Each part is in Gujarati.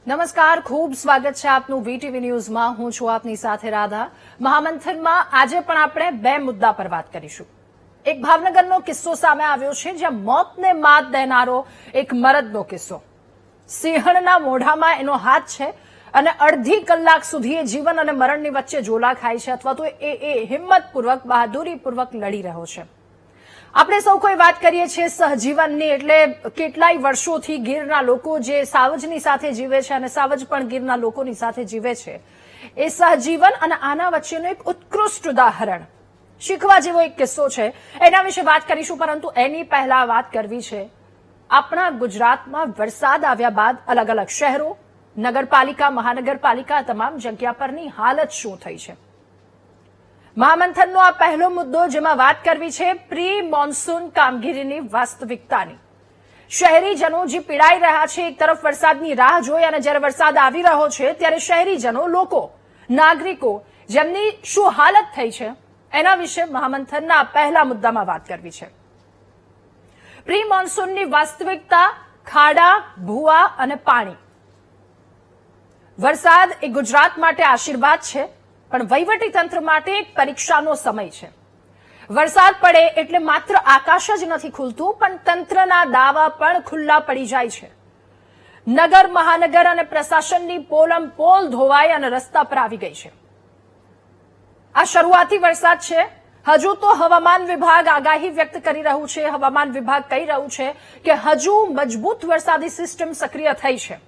નમસ્કાર, ખૂબ સ્વાગત છે આપનું વીટીવી ન્યૂઝમાં. હું છું આપની સાથે રાધા. મહામંથનમાં આજે પણ આપણે બે મુદ્દા પર વાત કરીશું. એક ભાવનગરનો કિસ્સો સામે આવ્યો છે, જ્યાં મોતને માત દેનારો એક મરદનો કિસ્સો. સિંહણના મોઢામાં એનો હાથ છે અને અડધી કલાક સુધી એ જીવન અને મરણની વચ્ચે ઝોલા ખાય છે, અથવા તો એ હિંમતપૂર્વક, બહાદુરીપૂર્વક લડી રહ્યો છે. આપણે સૌ કોઈ વાત કરીએ છીએ સહજીવનની, એટલે કેટલાય વર્ષોથી ગીરના લોકો જે સાવજની સાથે જીવે છે અને સાવજ પણ ગીરના લોકોની સાથે જીવે છે, એ સહજીવન અને આના વચ્ચેનું એક ઉત્કૃષ્ટ ઉદાહરણ, શીખવા જેવો એક કિસ્સો છે. એના વિશે વાત કરીશું, પરંતુ એની પહેલા વાત કરવી છે આપણા ગુજરાતમાં વરસાદ આવ્યા બાદ અલગ અલગ શહેરો, નગરપાલિકા, મહાનગરપાલિકા, તમામ જગ્યા પરની હાલત શું થઈ છે. મહામંથનનો આ પહેલો મુદ્દો, જેમાં વાત કરવી છે પ્રી મોન્સૂન કામગીરીની વાસ્તવિકતાની. શહેરીજનો જે પીડાઈ રહ્યા છે, એક તરફ વરસાદની રાહ જોઈ અને જ્યારે વરસાદ આવી રહ્યો છે ત્યારે શહેરીજનો, લોકો, નાગરિકો, જેમની શું હાલત થઈ છે એના વિશે મહામંથનના પહેલા મુદ્દામાં વાત કરવી છે. પ્રી મોન્સૂનની વાસ્તવિકતા, ખાડા, ભૂવા અને પાણી. વરસાદ એ ગુજરાત માટે આશીર્વાદ છે, પણ વહીવટી તંત્ર માટે એક પરીક્ષાનો સમય છે. વરસાદ પડે એટલે માત્ર આકાશ જ નથી ખુલતું, પણ તંત્રના દાવા પણ ખુલ્લા પડી જાય છે. નગર, મહાનગર અને પ્રશાસનની પોલમ પોલ ધોવાઈ અને રસ્તા પર આવી ગઈ છે. આ શરૂઆતી વરસાદ છે. હજુ તો હવામાન વિભાગ આગાહી વ્યક્ત કરી રહ્યું છે. હવામાન વિભાગ કહી રહ્યું છે કે હજુ મજબૂત વરસાદી સિસ્ટમ સક્રિય થઈ છે,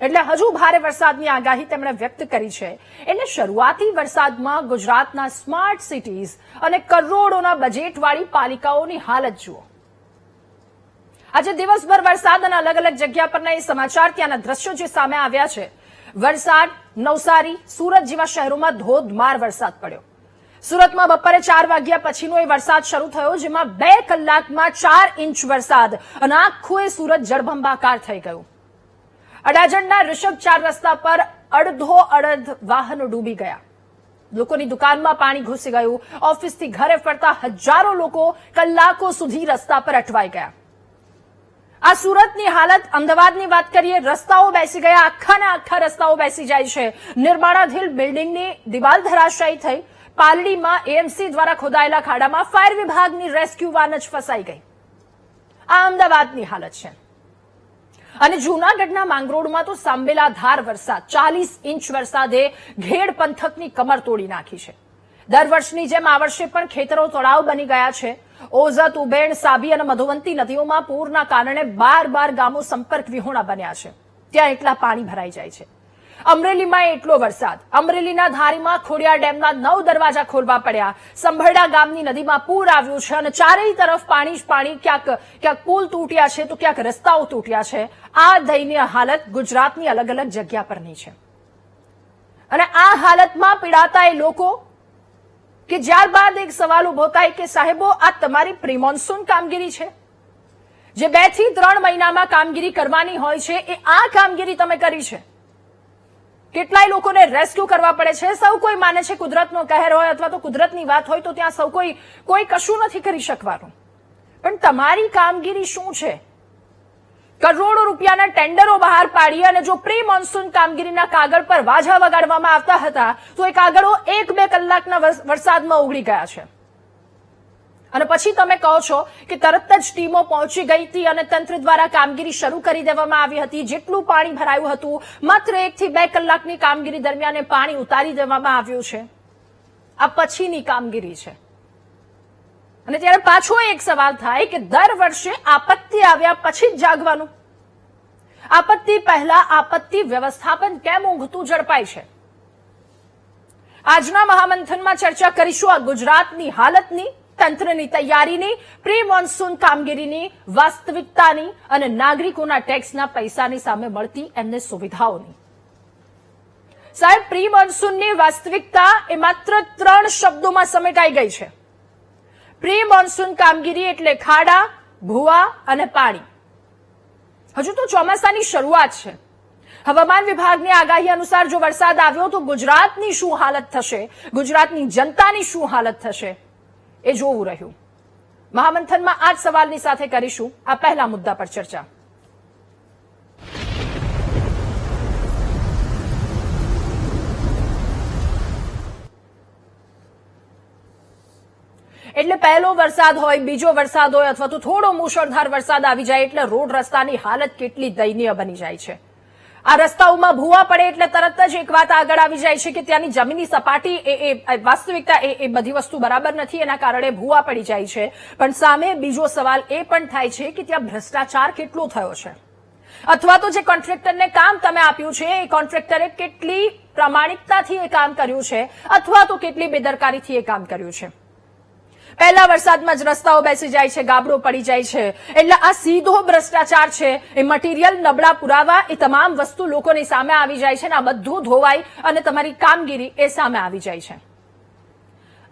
એટલે હજુ ભારે વરસાદની આગાહી તેમણે વ્યક્ત કરી છે. એટલે શરૂઆતી વરસાદમાં ગુજરાતના સ્માર્ટ સિટીઝ અને કરોડોના બજેટવાળી પાલિકાઓની હાલત જુઓ. આજે દિવસભર વરસાદ અને અલગ અલગ જગ્યા પરના એ સમાચાર, ત્યાંના દ્રશ્યો જે સામે આવ્યા છે. વરસાદ નવસારી, સુરત જેવા શહેરોમાં ધોધમાર વરસાદ પડ્યો. સુરતમાં બપોરે 4 વાગ્યા પછીનો એ વરસાદ શરૂ થયો, જેમાં 2 કલાકમાં 4 ઇંચ વરસાદ અને આખું એ સુરત જળબંબાકાર થઈ ગયું. અડાજણના ઋષભ 4 રસ્તા પર અડધો વાહનો ડૂબી ગયા. લોકોની દુકાનમાં પાણી ઘૂસી ગયું. ઓફિસથી ઘરે ફરતા હજારો લોકો કલાકો સુધી રસ્તા પર અટવાઈ ગયા. આ સુરતની હાલત. અમદાવાદની વાત કરીએ, રસ્તાઓ બેસી ગયા, આખાને આખા રસ્તાઓ બેસી જાય છે. નિર્માણાધીન બિલ્ડિંગની દિવાલ ધરાશાયી થઈ. પાલડીમાં એએમસી દ્વારા ખોદાયેલા ખાડામાં ફાયર વિભાગની રેસ્ક્યુ વાન જ ફસાઈ ગઈ. આ અમદાવાદની હાલત છે. અને જૂનાગઢના માંગરોળમાં તો સાંબેલાધાર વરસાદ, 40 ઇંચ વરસાદે ઘેડ પંથકની કમર તોડી નાખી છે. દર વર્ષની જેમ આ વર્ષે પણ ખેતરો તળાવ બની ગયા છે. ઓઝત, ઉબેણ, સાબી અને મધુવંતી નદીઓમાં પૂરના કારણે 12 ગામો સંપર્ક વિહોણા બન્યા છે. ત્યાં એટલા પાણી ભરાઈ જાય છે. અમરેલીમાં એટલો વરસાદ. અમરેલીના ધારીમાં ખોડિયાર ડેમના 9 દરવાજા ખોલવા પડ્યા. સંભરડા ગામની નદીમાં પૂર આવ્યું છે અને ચારેય તરફ પાણી જ પાણી. ક્યાંક પુલ તૂટ્યા છે તો ક્યાંક રસ્તાઓ તૂટ્યા છે. આ દયનીય હાલત ગુજરાતની અલગ અલગ જગ્યા પરની છે. અને આ હાલતમાં પીડાતા એ લોકો કે ત્યારબાદ એક સવાલ ઉભો થાય કે સાહેબો, આ તમારી પ્રી મોન્સૂન કામગીરી છે, જે 2 થી 3 મહિનામાં કામગીરી કરવાની હોય છે, એ આ કામગીરી તમે કરી છે. કેટલાય લોકોને રેસ્ક્યુ કરવા પડે છે. સૌ કોઈ માને છે કુદરતનો કહેર હોય અથવા તો કુદરતની વાત હોય તો ત્યાં સૌ કોઈ કશું નથી કરી શકવાનું. પણ તમારી કામગીરી શું છે? કરોડો રૂપિયાના ટેન્ડરો બહાર પાડી અને જો પ્રી મોન્સૂન કામગીરીના કાગળ પર વાજા વગાડવામાં આવતા હતા, તો એ કાગળો 1-2 કલાકના વરસાદમાં ઉગડી ગયા છે. અને પછી તમે કહો છો કે તરત જ ટીમો પહોંચી ગઈ હતી અને તંત્ર દ્વારા કામગીરી શરૂ કરી દેવામાં આવી હતી. જેટલું પાણી ભરાયું હતું, માત્ર 1 થી 2 કલાકની કામગીરી દરમિયાન પાણી ઉતારી દેવામાં આવ્યું છે. આ પછીની કામગીરી છે. અને ત્યારે પાછો એક સવાલ થાય કે દર વર્ષે આપત્તિ આવ્યા પછી જ જાગવાનું. આપત્તિ પહેલા આપત્તિ વ્યવસ્થાપન કેમ ઊંઘતું ઝડપાય છે? આજના મહામંથનમાં ચર્ચા કરીશું આ ગુજરાતની હાલતની, તંત્રની તૈયારીની, પ્રી મોન્સૂન કામગીરીની, વાસ્તવિકતાની અને નાગરિકોના ટેક્સના પૈસાની સામે મળતી એમને સુવિધાઓની. સાહેબ, પ્રી મોન્સૂનની વાસ્તવિકતા એ માત્ર 3 શબ્દોમાં સમેટાઈ ગઈ છે. પ્રી મોન્સૂન કામગીરી એટલે ખાડા, ભૂવા અને પાણી. હજુ તો ચોમાસાની શરૂઆત છે. હવામાન વિભાગની આગાહી અનુસાર જો વરસાદ આવ્યો તો ગુજરાતની શું હાલત થશે, ગુજરાતની જનતાની શું હાલત થશે, એ જોવું રહ્યું. મહામંથનમાં આ જ સવાલની સાથે કરીશું આ પહેલા મુદ્દા પર ચર્ચા. એટલે પહેલો વરસાદ હોય, બીજો વરસાદ હોય અથવા તો થોડો મુશળધાર વરસાદ આવી જાય એટલે રોડ રસ્તાની હાલત કેટલી દયનીય બની જાય છે. આ રસ્તાઓમાં ભૂવા પડે એટલે તરત જ એક વાત આગળ આવી જાય છે કે ત્યાંની જમીનની સપાટી એ વાસ્તવિકતા એ બધી વસ્તુ બરાબર નથી, એના કારણે ભૂવા પડી જાય છે. પણ સામે બીજો સવાલ એ પણ થાય છે કે ત્યાં ભ્રષ્ટાચાર કેટલો થયો છે, અથવા તો જે કોન્ટ્રાક્ટરને કામ તમે આપ્યું છે એ કોન્ટ્રાક્ટરે કેટલી પ્રામાણિકતાથી એ કામ કર્યું છે અથવા તો કેટલી બેદરકારીથી એ કામ કર્યું છે. પહેલા વરસાદમાં જ રસ્તાઓ બેસી જાય છે, ગાબડો પડી જાય છે. એટલે આ સીધો ભ્રષ્ટાચાર છે. એ મટીરિયલ, નબળા પુરાવા, એ તમામ વસ્તુ લોકોની સામે આવી જાય છે અને આ બધું ધોવાઈ અને તમારી કામગીરી એ સામે આવી જાય છે.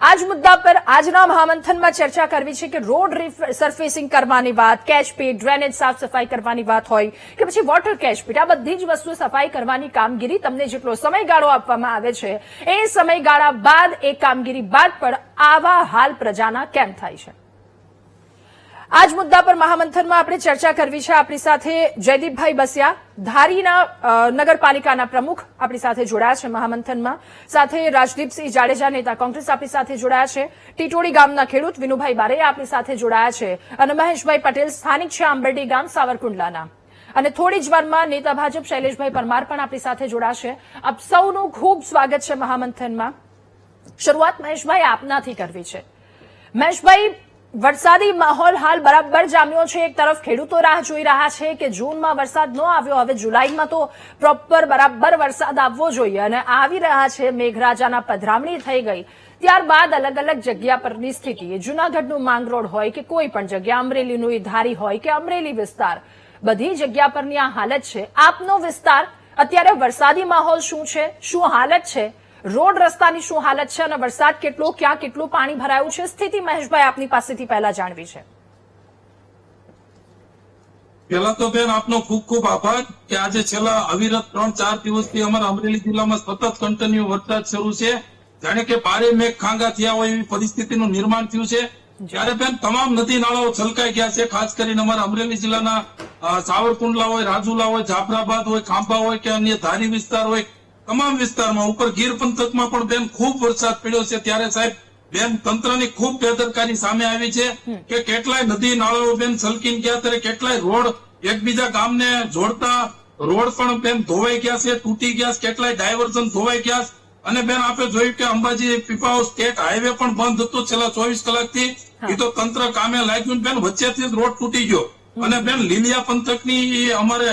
આ જ મુદ્દા પર આજના મહામંથનમાં ચર્ચા કરવી છે કે રોડ સરફેસિંગ કરવાની વાત, કેચપીટ, ડ્રેનેજ સાફ સફાઈ કરવાની વાત હોય કે પછી વોટર કેચપીટ, આ બધી જ વસ્તુ સફાઈ કરવાની કામગીરી તમને જેટલો સમયગાળો આપવામાં આવે છે એ સમયગાળા બાદ, એ કામગીરી બાદ પણ આવા હાલ પ્રજાના કેમ થાય છે? આ જ મુદ્દા પર મહામંથનમાં આપણે ચર્ચા કરવી છે. આપણી સાથે જયદીપભાઈ બસિયા, ધારીના નગરપાલિકાના પ્રમુખ, આપણી સાથે જોડાયા છે મહામંથનમાં. સાથે રાજદીપસિંહ જાડેજા, નેતા કોંગ્રેસ, આપણી સાથે જોડાયા છે. ટીટોડી ગામના ખેડૂત વિનુભાઈ બારૈયા આપણી સાથે જોડાયા છે. અને મહેશભાઈ પટેલ, સ્થાનિક છે આંબરડી ગામ, સાવરકુંડલાના. અને થોડી જ વારમાં નેતા ભાજપ શૈલેષભાઈ પરમાર પણ આપણી સાથે જોડાશે. આપ સૌનું ખૂબ સ્વાગત છે મહામંથનમાં. શરૂઆત મહેશભાઈ આપનાથી કરવી છે. મહેશભાઈ, વરસાદી માહોલ હાલ બરાબર જામ્યો છે. એક તરફ ખેડૂતો રાહ જોઈ રહ્યા છે કે જૂનમાં વરસાદ ન આવ્યો, હવે જુલાઈમાં તો પ્રોપર બરાબર વરસાદ આવવો જોઈએ અને આવી રહ્યા છે. મેઘરાજાના પધરામણી થઈ ગઈ. ત્યારબાદ અલગ અલગ જગ્યા પરની સ્થિતિ, જૂનાગઢનું માંગરોળ હોય કે કોઈ પણ જગ્યા, અમરેલીનું ધારી હોય કે અમરેલી વિસ્તાર, બધી જગ્યા પરની આ હાલત છે. આપનો વિસ્તાર અત્યારે વરસાદી માહોલ શું છે, શું હાલત છે, રોડ રસ્તાની શું હાલત છે અને વરસાદ કેટલો, ક્યાં કેટલું પાણી ભરાયું છે, સ્થિતિ મહેશભાઈ આપની પાસેથી પહેલા જાણવી છે. પેલા તો બેન આપનો ખૂબ ખૂબ આભાર કે આજે છેલ્લા અવિરત 3-4 દિવસથી અમારા અમરેલી જિલ્લામાં સતત કન્ટિન્યુ વરસાદ શરૂ છે. જાણે કે ભારે મેઘ ખાંગા થયા હોય એવી પરિસ્થિતિનું નિર્માણ થયું છે. ત્યારે બેન તમામ નદી નાળાઓ છલકાઈ ગયા છે. ખાસ કરીને અમારા અમરેલી જિલ્લાના સાવરકુંડલા હોય, રાજુલા હોય, જાફરાબાદ હોય, ખાંભા હોય કે અન્ય ધારી વિસ્તાર હોય, તમામ વિસ્તારમાં, ઉપર ગીર પંથકમાં પણ બેન ખૂબ વરસાદ પડ્યો છે. ત્યારે સાહેબ બેન તંત્રની ખૂબ બેદરકારી સામે આવી છે કે કેટલાય નદી નાળાઓ બેન છલકીને ગયા, ત્યારે કેટલાય રોડ એકબીજા ગામને જોડતા રોડ પણ બેન ધોવાઈ ગયા છે, તૂટી ગયા છે, કેટલાય ડાયવર્ઝન ધોવાઈ ગયા. અને બેન આપણે જોયું કે અંબાજી પીપાવાવ સ્ટેટ હાઈવે પણ બંધ હતો છેલ્લા 24 કલાકથી. એ તો તંત્ર કામે લાગ્યું બેન, વચ્ચેથી જ રોડ તૂટી ગયો. અને બેન લીલિયા પંથકની અમારે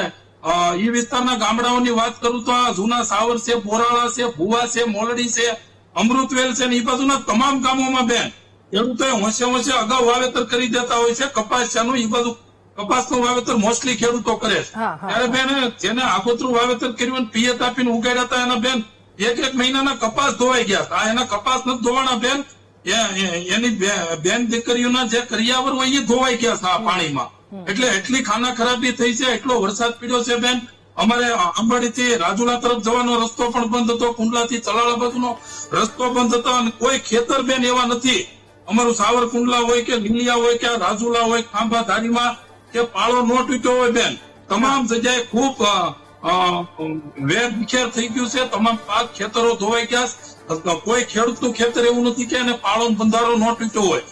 એ વિસ્તારના ગામડાઓની વાત કરું તો આ જૂના સાવર છે, બોરાળા છે, ભુવા છે, મોલડી છે, અમૃતવેલ છે, એ બાજુના તમામ ગામોમાં બેન ખેડૂતોએ હોંશે અગાઉ વાવેતર કરી દેતા હોય છે. કપાસિયાનું એ બાજુ કપાસનું વાવેતર મોસ્ટલી ખેડૂતો કરે છે. ત્યારે બેન જેને આગોતરું વાવેતર કર્યું પિયત આપીને ઉગાડ્યા હતા એના બેન એક મહિનાના કપાસ ધોવાઈ ગયા. એના કપાસ નથી ધોવાના બેન, એની બેન દીકરીઓના જે કરિયાવર હોય એ ધોવાઈ ગયા છે આ પાણીમાં. એટલે એટલી ખાના ખરાબી થઈ છે, એટલો વરસાદ પડ્યો છે બેન. અમારે આંબાડીથી રાજુલા તરફ જવાનો રસ્તો પણ બંધ હતો, કુંડલાથી ચલાળા બાજુનો રસ્તો બંધ હતો અને કોઈ ખેતર બેન એવા નથી. અમારું સાવરકુંડલા હોય કે લીલિયા હોય કે રાજુલા હોય, ખાંભા ધારીમાં કે પાળો ન તૂટ્યો હોય બેન, તમામ જગ્યાએ ખૂબ વેર વિખેર થઈ ગયું છે. તમામ પાક ખેતરો ધોવાઈ ગયા. કોઈ ખેડૂતનું ખેતર એવું નથી કે એને પાળો બંધારો ન તૂટ્યો હોય.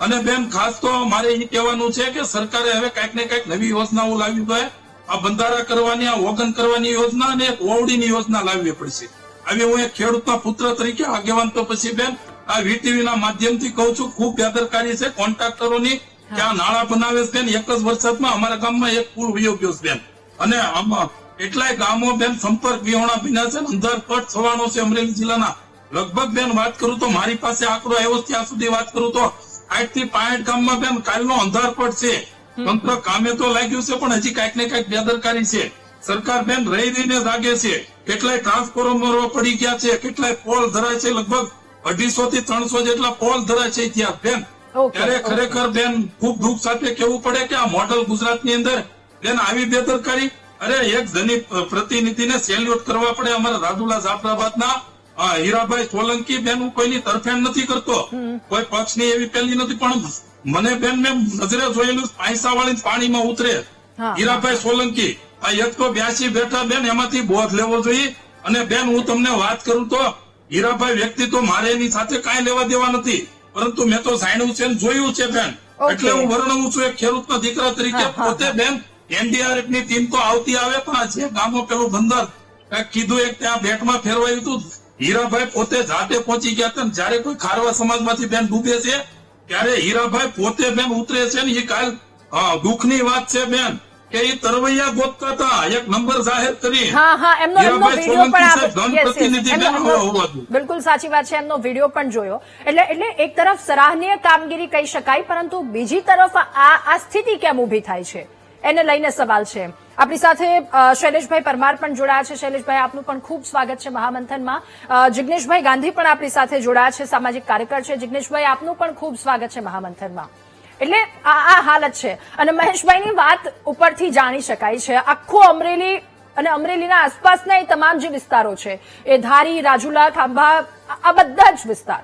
અને બેન ખાસ તો મારે એ કહેવાનું છે કે સરકારે હવે કઈક ને કઈક નવી યોજનાઓ લાવવી જોઈએ. આ બંધારા કરવાની, આ ઓગન કરવાની યોજના અને એક ઓવડીની યોજના લાવવી પડશે. આવી હું એક ખેડૂતના પુત્ર તરીકે આગેવાન તો પછી બેન આ વીટીવી ના માધ્યમથી કહું છું, ખૂબ બેદરકારી છે કોન્ટ્રાક્ટરોની કે આ નાળા બનાવે છે. એક જ વરસાદમાં અમારા ગામમાં એક પુલ વયો ગયો છે બેન. અને આમાં કેટલાય ગામો બેન સંપર્ક વિહોણા બન્યા છે. અંધારપટ છવાણો છે અમરેલી જિલ્લાના. લગભગ બેન વાત કરું તો મારી પાસે આંકડો આવ્યો ત્યાં સુધી વાત કરું તો 60 થી 65 ગામમાં બેન કાલનો અંધારપટ છે. તંત્ર કામે તો લાગ્યું છે પણ હજી કઈક ને કઈક બેદરકારી છે. સરકાર બેન રહીને જાગે છે. કેટલાય ટ્રાન્સફોર્મરો પડી ગયા છે, કેટલાય પોલ ધરાય છે, લગભગ 250 થી 300 જેટલા પોલ ધરાય છે ત્યાં બેન. ત્યારે ખરેખર બેન ખૂબ દુઃખ સાથે કહેવું પડે કે આ મોડલ ગુજરાતની અંદર બેન આવી બેદરકારી. અરે એક ધની પ્રતિનિધિને સેલ્યુટ કરવા પડે. અમારા રાજુલા જાફરાબાદના હીરાભાઈ સોલંકી બેન, હું કોઈની તરફેણ નથી કરતો, કોઈ પક્ષની એવી પેલી નથી, પણ મને બેન મેં નજરે જોયેલું પૈસા વાળી પાણીમાં ઉતરે. હીરાભાઈ સોલંકી આ 182 બેઠા બેન, એમાંથી બોધ લેવો જોઈએ. અને બેન હું તમને વાત કરું તો હીરાભાઈ વ્યક્તિ તો મારે એની સાથે કાંઈ લેવા દેવા નથી. પરંતુ મેં તો જાણ્યું છે ને જોયું છે બેન. Okay. એટલે હું વર્ણવું છું એક ખેડૂતના દીકરા તરીકે. હા, હા, પોતે બેન NDRF ની ટીમ તો આવતી આવે, પણ આ જે ગામો પેલું બંદર કાંઈક કીધું એક ત્યાં બેટમાં ફેરવાયું હતું. હીરાભાઈ પોતે જાતે પહોંચી ગયા હતા ને જયારે કોઈ ખારવા સમાજમાંથી બેન ડૂબે છે ત્યારે હીરાભાઈ પોતે બેન ઉતરે છે ને એ કાલ દુઃખની વાત છે બેન કે એ તરવૈયા ગોતતા હતા, એક નંબર જાહેર કરી. હા હા એમનો હીરાભાઈ વિડીયો પણ સોલંકી સાહેબ ધન પ્રતિનિધિ બેન હોવા જોઈએ. બિલકુલ સાચી વાત છે, એમનો વિડીયો પણ જોયો. એટલે એક તરફ સરાહનીય કામગીરી કહી શકાય, પરંતુ બીજી તરફ આ સ્થિતિ કેમ ઉભી થાય છે એને લઈને સવાલ છે. આપણી સાથે શૈલેષભાઈ પરમાર પણ જોડાયા છે. શૈલેષભાઈ, આપનું પણ ખૂબ સ્વાગત છે મહામંથનમાં. જિગ્નેશભાઈ ગાંધી પણ આપણી સાથે જોડાયા છે, સામાજિક કાર્યકર છે. જિગ્નેશભાઈ, આપનું પણ ખૂબ સ્વાગત છે મહામંથનમાં. એટલે આ હાલત છે અને મહેશભાઈની વાત ઉપરથી જાણી શકાય છે. આખું અમરેલી અને અમરેલીના આસપાસના એ તમામ જે વિસ્તારો છે, એ ધારી, રાજુલા, ખાંભા, આ બધા જ વિસ્તાર,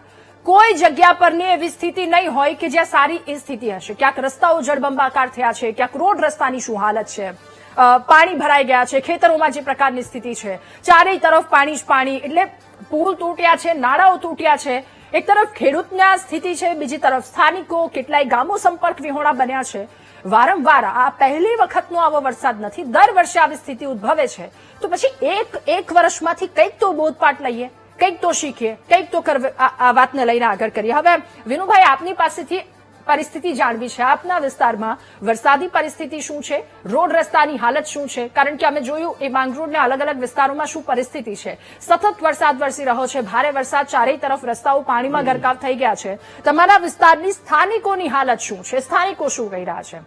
કોઈ જગ્યા પરની એવી સ્થિતિ નહીં હોય કે જ્યાં સારી એ સ્થિતિ હશે. ક્યાંક રસ્તાઓ જળબંબાકાર થયા છે, ક્યાંક રોડ રસ્તાની શું હાલત છે, પાણી ભરાઈ ગયા છે, ખેતરોમાં જે પ્રકારની સ્થિતિ છે, ચારેય તરફ પાણી જ પાણી. એટલે પુલ તૂટ્યા છે, નાળાઓ તૂટ્યા છે. એક તરફ ખેડૂતની આ સ્થિતિ છે, બીજી તરફ સ્થાનિકો, કેટલાય ગામો સંપર્ક વિહોણા બન્યા છે. વારંવાર આ પહેલી વખતનો આવો વરસાદ નથી, દર વર્ષે આવી સ્થિતિ ઉદ્ભવે છે. તો પછી એક વર્ષમાંથી કંઈક તો બોધપાઠ લઈએ, કંઈક તો શીખીએ, કંઈક તો આ વાતને લઈને આગળ કરીએ. હવે વિનુભાઈ, આપની પાસેથી પરિસ્થિતિ જાણવી છે. આપના વિસ્તારમાં વરસાદી પરિસ્થિતિ શું છે, રોડ રસ્તાની હાલત શું છે? કારણ કે અમે જોયું એ માંગરોળના અલગ અલગ વિસ્તારોમાં શું પરિસ્થિતિ છે. સતત વરસાદ વરસી રહ્યો છે, ભારે વરસાદ, ચારેય તરફ રસ્તાઓ પાણીમાં ગરકાવ થઈ ગયા છે. તમારા વિસ્તારની સ્થાનિકોની હાલત શું છે, સ્થાનિકો શું કહી રહ્યા છે?